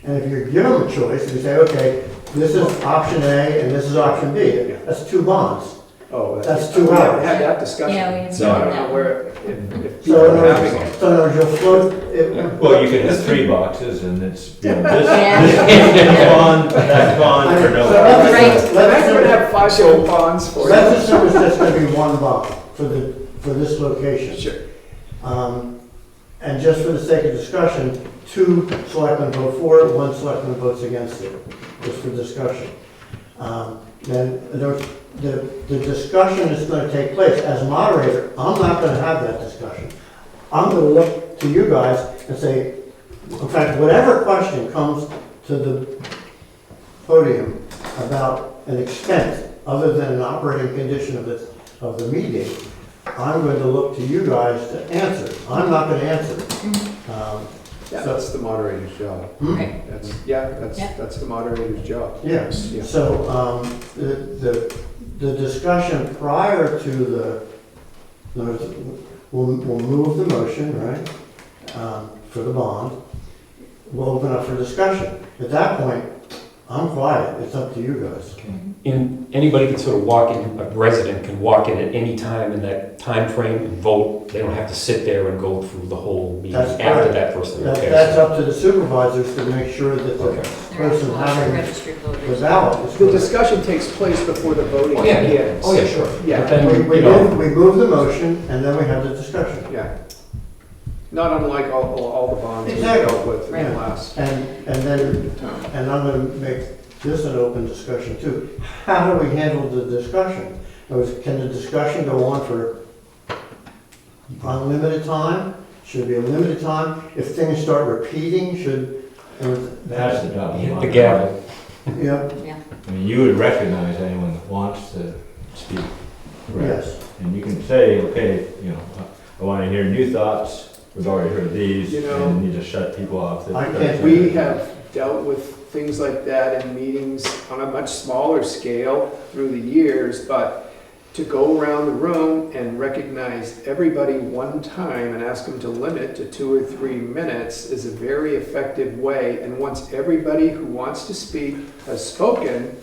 And if you give them a choice, and you say, okay, this is option A and this is option B, that's 2 bonds. Oh, That's 2 we haven't hours. had that discussion. Yeah, we haven't So I done don't that. know where, if people So are having it. you'll float. Well, you can have 3 boxes and it's, Yeah. this bond, that Right. That's gonna have 5 different bonds for you. Let's assume it's just gonna be one bond for this location. Sure. And just for the sake of discussion, 2 selectmen vote for it, 1 selectman votes against it, just for discussion. Then the discussion is gonna take place. As moderator, I'm not gonna have that discussion. I'm gonna look to you guys and say, in fact, whatever question comes to the podium about an expense, other than an operating condition of the meeting, I'm going to look to you guys to answer. I'm not going to answer. Yeah, that's the moderator's job. Right. Yeah, Yeah. that's the moderator's job. Yes, Yeah. so the discussion prior to we'll move the motion, right, for the bond. We'll open up for discussion. At that point, I'm quiet, it's up to you guys. And anybody can sort of walk in, a resident can walk in at any time in that time frame and vote. They don't have to sit there and go through the whole meeting That's after correct. that person. That's up to the supervisors to make sure that the Okay. person having Registered the voters. ballot is The correct. discussion takes place before the voting Oh, yeah. begins. Oh, yeah, sure. Yeah. But then, We you know, move the motion, and then we have the discussion. Yeah. Not unlike all the bonds we Exactly. dealt with in Right. the last And then, time. and I'm gonna make this an open discussion too. How do we handle the discussion? In other words, can the discussion go on for unlimited time? Should it be a limited time? If things start repeating, That's the job. of hit the moderator. gavel. yeah, I mean, you would recognize anyone that wants to speak. yes. And you can say, okay, you know, I want to hear new thoughts, we've already heard these, You know, and you just shut people off. I can't- We have dealt with things like that in meetings on a much smaller scale through the years, but to go around the room and recognize everybody one time and ask them to limit to 2 or 3 minutes is a very effective way. And once everybody who wants to speak has spoken,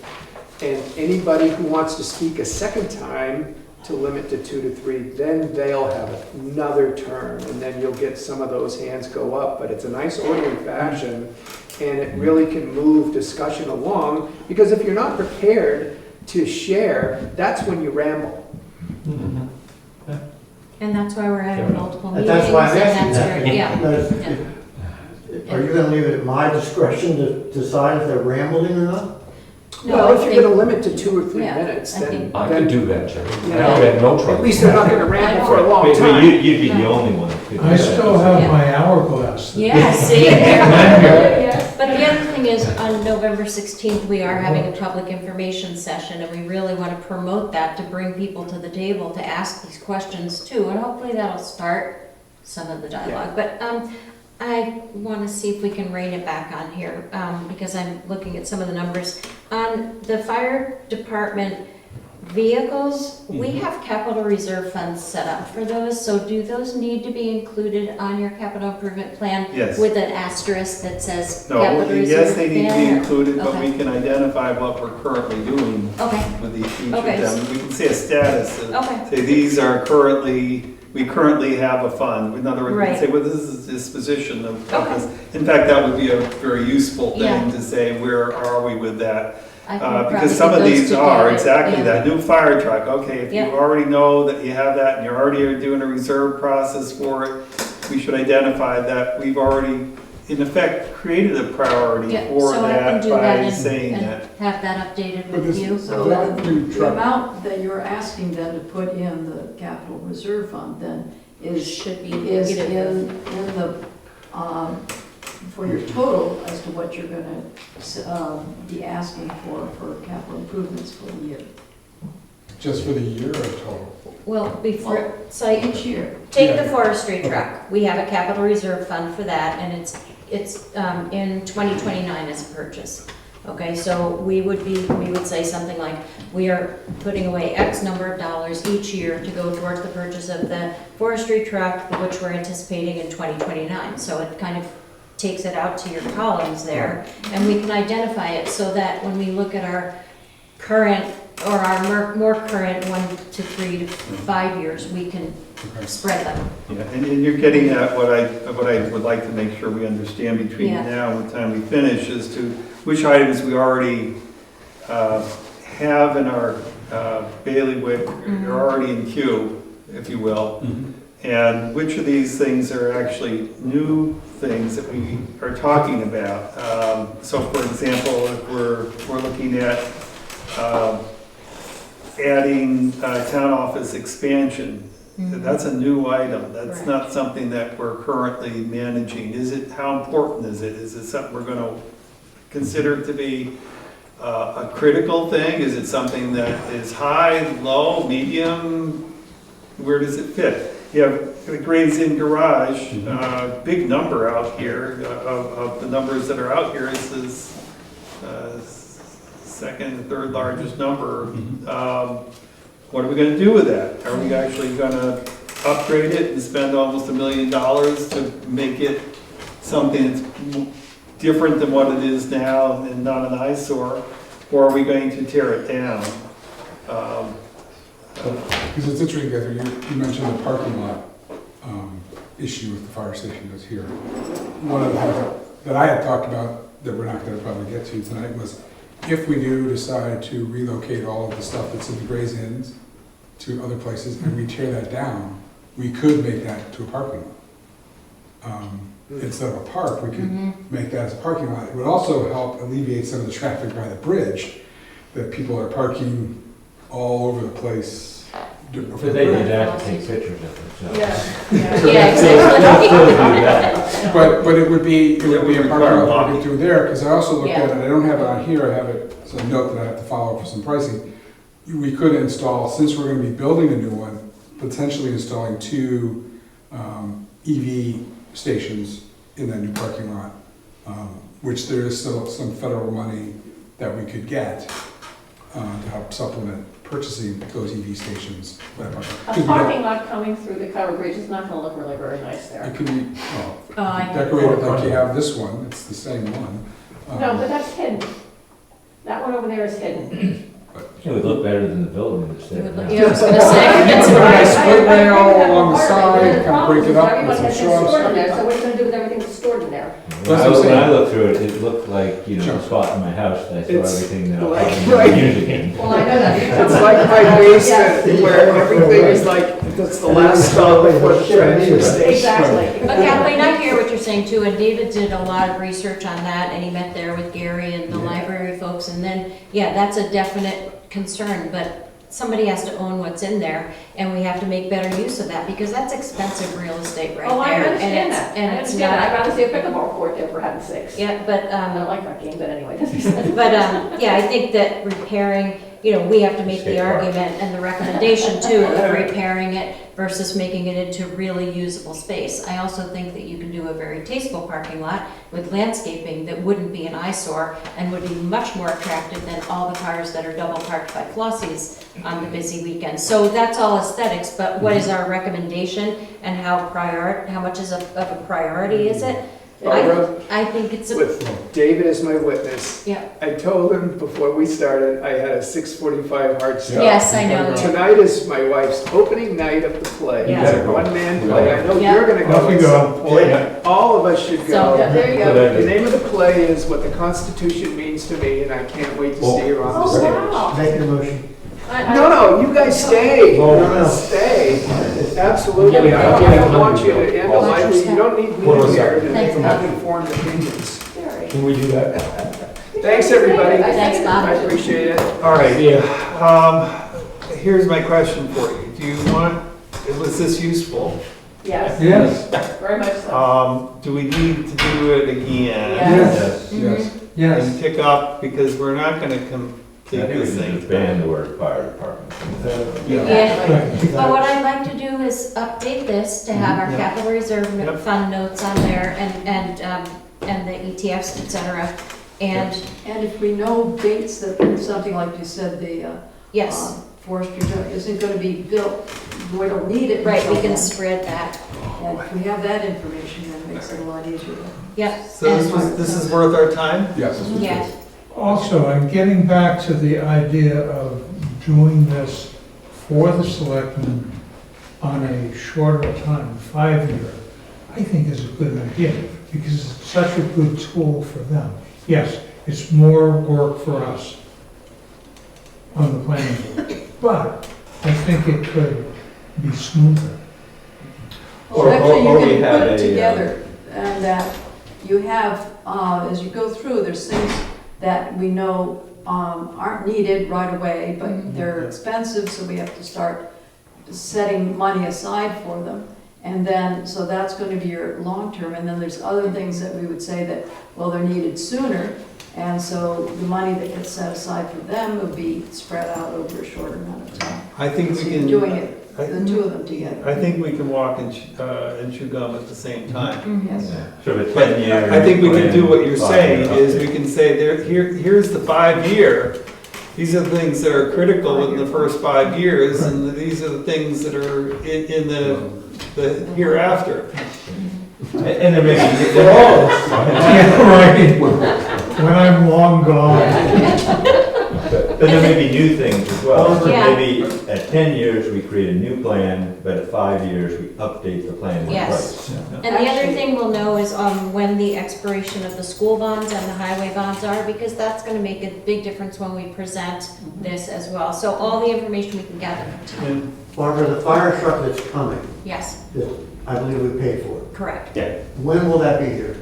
and anybody who wants to speak a second time to limit to 2 to 3, then they'll have another turn, and then you'll get some of those hands go up. But it's a nice orderly fashion, and it really can move discussion along, because if you're not prepared to share, that's when you ramble. And that's why we're having multiple And meetings. that's why I'm and asking that's that. where- Yeah. Because are you gonna leave it at my discretion to decide if they're rambling or not? No, Well, I if you're think- gonna limit to 2 or 3 Yeah, minutes, I then, think- I could do that, Jerry. Yeah. I would have no trouble. at least they're not gonna ramble for a long But time. you'd be the only one. that could do I that. still have my hourglass. Yeah, see? Yes. But the other thing is, on November 16th, we are having a public information session, and we really want to promote that to bring people to the table to ask these questions too, and hopefully that'll start some of the dialogue. But I want to see if we can rein it back on here, because I'm looking at some of the numbers. On the fire department vehicles, we have capital reserve funds set up for those, so do those need to be included on your capital improvement plan? Yes. With an asterisk that says No, capital reserve? yes, they need to be plan? included, but we Okay. can identify what we're currently doing Okay, with each Okay. of them. We can say a status, okay, say these are we currently have a fund. In other words, we can Right. say, well, this is disposition of Okay. this. In fact, that would be a very useful thing Yeah. to say, where are we with that? I can probably Because some put of those these are, together, exactly, yeah. that new fire truck, okay, if you Yeah. already know that you have that and you're already doing a reserve process for it, we should identify that we've already, in effect, created a priority Yeah, for so I can that do that by and- saying and that. have that updated But with this- you. So That new the truck- amount that you're asking them to put in the capital reserve fund then Should be is indicative. in the, for your total as to what you're gonna, be asking for capital improvements for the year. Just for the year or total? Well, before, so Each year. take Yeah. the forestry truck. We have a capital reserve fund for that, and it's in 2029 as a purchase. Okay, so we would say something like, we are putting away X number of dollars each year to go towards the purchase of the forestry truck, which we're anticipating in 2029. So it kind of takes it out to your columns there, and we can identify it so that when we look at our current, or our more current 1 to 3 to 5 years, we can spread them. Yeah, and you're getting at what I would like to make sure we understand between Yeah. now and the time we finish, as to which items we already have in our bailiwick are already in queue, if you will? And which of these things are actually new things that we are talking about? So for example, if we're looking at adding town office expansion, that's a new item. That's not something that we're currently managing. How important is it? Is it something we're going to consider to be a critical thing? Is it something that is high, low, medium? Where does it fit? You have the grades in garage, big number out here. Of the numbers that are out here, this is second and third largest number. What are we going to do with that? Are we actually going to upgrade it and spend almost $1 million to make it something that's different than what it is now and not an eyesore? Or are we going to tear it down? Because it's interesting, Guthrie, you mentioned the parking lot issue with the fire station that's here. One of the things that I had talked about that we're not going to probably get to tonight was if we do decide to relocate all of the stuff that's in the Gray's Inns to other places and we tear that down, we could make that to a parking lot. Instead of a park, we could make that as a parking lot. It would also help alleviate some of the traffic by the bridge that people are parking all over the place. But they did have to take pictures of it, so. Yeah, exactly. But it would be a parking lot we could do there, because I also looked at it, I don't have it on here, I have it, it's a note that I have to follow for some pricing. We could install, since we're gonna be building a new one, potentially installing 2 EV stations in that new parking lot, which there is still some federal money that we could get to help supplement purchasing those EV stations. A parking lot coming through the covered bridge is not gonna look really very nice there. It can be decorated like you have this one, it's the same one. No, but that's hidden. That one over there is hidden. It would look better than the building that's there. Yeah, I was gonna say. It's a nice split rail along the side, kind of break it up with Everyone some has things stored in there, shrubs. so what are you gonna do with everything that's stored in there? When I looked through it, it looked like, the spot in my house that I saw everything that like- I'm right. using. Well, I know that. It's like my basement where everything is like, that's the last stop before the transfer station. Exactly. But Kathleen, I hear what you're saying too, and David did a lot of research on that, and he met there with Gary and the library folks, and then, that's a definite concern, but somebody has to own what's in there, and we have to make better use of that, because that's expensive real estate right Oh, I there. understand that. And I it's understand that. I'd not, rather see a pickleball court there, for heaven's sakes. yeah, but, I don't like that game, but anyway. I think that repairing, we have to make the Skate park. argument and the recommendation too of repairing it versus making it into really usable space. I also think that you can do a very tasteful parking lot with landscaping that wouldn't be an eyesore and would be much more attractive than all the cars that are double parked by Flossie's on the busy weekends. So that's all aesthetics, but what is our recommendation and how much of a priority is it? Barbara, I think it's with David as my witness, yeah. I told him before we started, I had a 6:45 hard stop. Yes, I know that. Tonight is my wife's opening night of the play. Yeah. It's a one-man play. I know Yeah. you're gonna Off go you at go. some point. Yeah. All of us should So, go. There you go. The name of the play is What the Constitution Means to Me, and I can't wait to see her on the Oh, stage. wow. Make a motion. No, you guys stay. No. Stay. Absolutely. I don't want you to end up, you don't need me here to Thanks, have Bob. informed opinions. Can we do that? Thanks, everybody. Thanks, Bob. I appreciate it. All right, here's my question for you. Do you was this useful? Yes, Yes, very much so. Do we need to do it again? Yes. Yes. yes. And pick up, because we're not gonna I complete think we this should thing. just ban the word fire department. Yeah. But what I'd like to do is update this to have our capital reserve Yep. fund notes on there and the ETFs, et cetera. And, And if we know dates that, something like you said, the yes, forestry joint isn't gonna be built, we don't need it. right, we until can then. spread that. And if we have that information, then it makes it a lot easier. Yep. So this is worth our time? Yes. Yeah, Also, and getting back to the idea of doing this for the selectmen on a shorter time, 5-year, I think is a good idea, because it's such a good tool for them. Yes, it's more work for us. on the planning board. But I think it could be smoother. Or- Actually, or you we can have put it a, together, and that you have, as you go through, there's things that we know aren't needed right away, but they're expensive, so we have to start setting money aside for them. And then, so that's going to be your long-term, and then there's other things that we would say that, well, they're needed sooner, and so the money that gets set aside for them will be spread out over a shorter amount of time. I think So we you're can. doing it, the two of them together. I think we can walk and chew gum at the same time. Yes. Sort of a But 10-year. I think we can do what you're plan, saying, 5-year is we can say, here's the 5-year. These are the things that are critical in the first 5 years, and these are the things that are in the hereafter. And there may be, Yeah, right. When I'm long gone. but there may be new things as well. So Yeah. maybe at 10 years, we create a new plan, but at 5 years, we update the plan with Yes. price. And the other thing we'll know is when the expiration of the school bonds and the highway bonds are, because that's gonna make a big difference when we present this as well. So all the information we can gather from tonight. Barbara, the fire truck that's coming, Yes, that I believe we paid for, correct. when will that be here?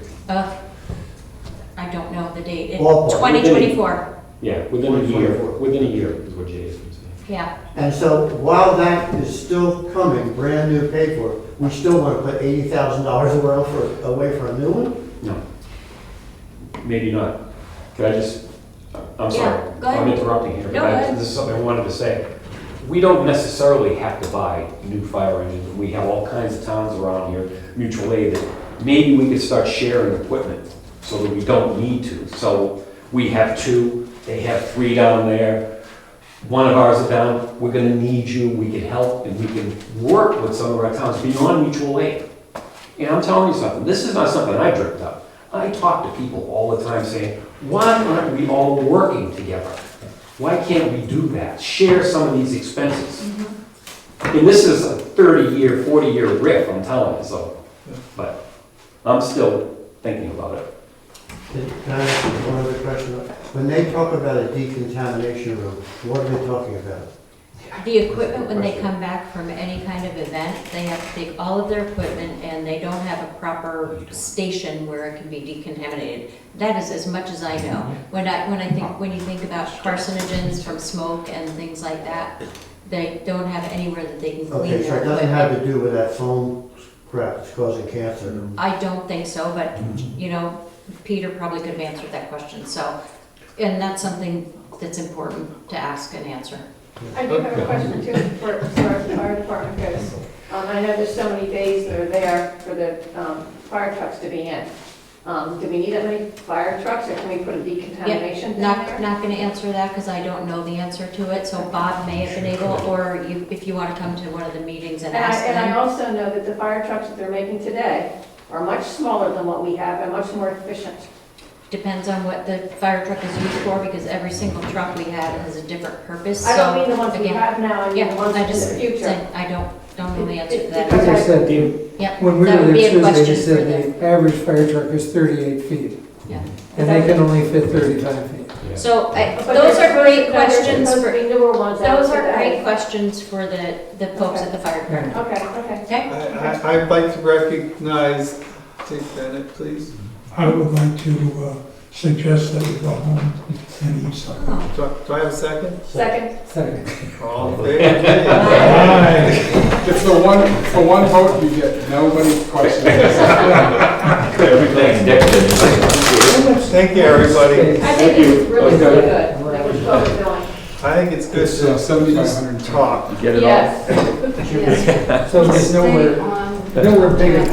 I don't know the date. Ballpark. 2024, Yeah, within a year, 2024. within a year is what Jay is saying. yeah. And so while that is still coming, brand new paid for, we still want to put $80,000 away for a new one? Maybe not. Could I just, I'm sorry, Yeah, go ahead. I'm interrupting here, No, but go ahead. this is something I wanted to say. We don't necessarily have to buy new fire engines. We have all kinds of towns around here, mutual aid, that maybe we could start sharing equipment so that we don't need to. So we have 2, they have 3 down there. One of ours is down, we're gonna need you, we can help, and we can work with some of our towns beyond mutual aid. And I'm telling you something, this is not something I dreamt up. I talk to people all the time saying, why aren't we all working together? Why can't we do that? Share some of these expenses. And this is a 30-year, 40-year riff, I'm telling you, so, but I'm still thinking about it. Can I ask you one other question? When they talk about a decontamination room, what are they talking about? The equipment, when they come back from any kind of event, they have to take all of their equipment and they don't have a proper station where it can be decontaminated. That is as much as I know. When you think about carcinogens from smoke and things like that, they don't have anywhere that they can clean Okay, so their it doesn't have equipment. to do with that foam crap that's causing cancer. I don't think so, but, Peter probably could have answered that question, so, and that's something that's important to ask and answer. I do have a question too for the fire department, because I know there's so many days that are there for the fire trucks to be in. Do we need that many fire trucks, or can we put a decontamination thing Not there? gonna answer that, because I don't know the answer to it, so Bob may have been able, or if you want to come to one of the meetings and ask And I them. also know that the fire trucks that they're making today are much smaller than what we have and much more efficient. Depends on what the fire truck is used for, because every single truck we have has a different purpose, I don't so, mean the ones we again, have now, I mean the yeah, ones I in just the future. said, I don't know the answer to As that. I said, Yeah, when we that were would be there a Tuesday, question they for said the, the average fire truck is 38 feet. yeah. And they can only fit 35 feet. So, But those there's are great supposed- there's questions supposed to for, be newer ones out those are today. great questions for the folks at the fire department. Okay. Okay? I'd like to recognize, take Bennett, please. I would like to suggest that we go home and eat something. Oh. Do I have a second? Second. Second. All in favor? Aye. It's the one vote you get, nobody questions it. Everything's different. Thank you, everybody. I think it's really, really good, that we're what we're doing. I think it's good It's to 70 by just 110. talk. Get it all? Yes. Yes. So there's Stay nowhere on big enough.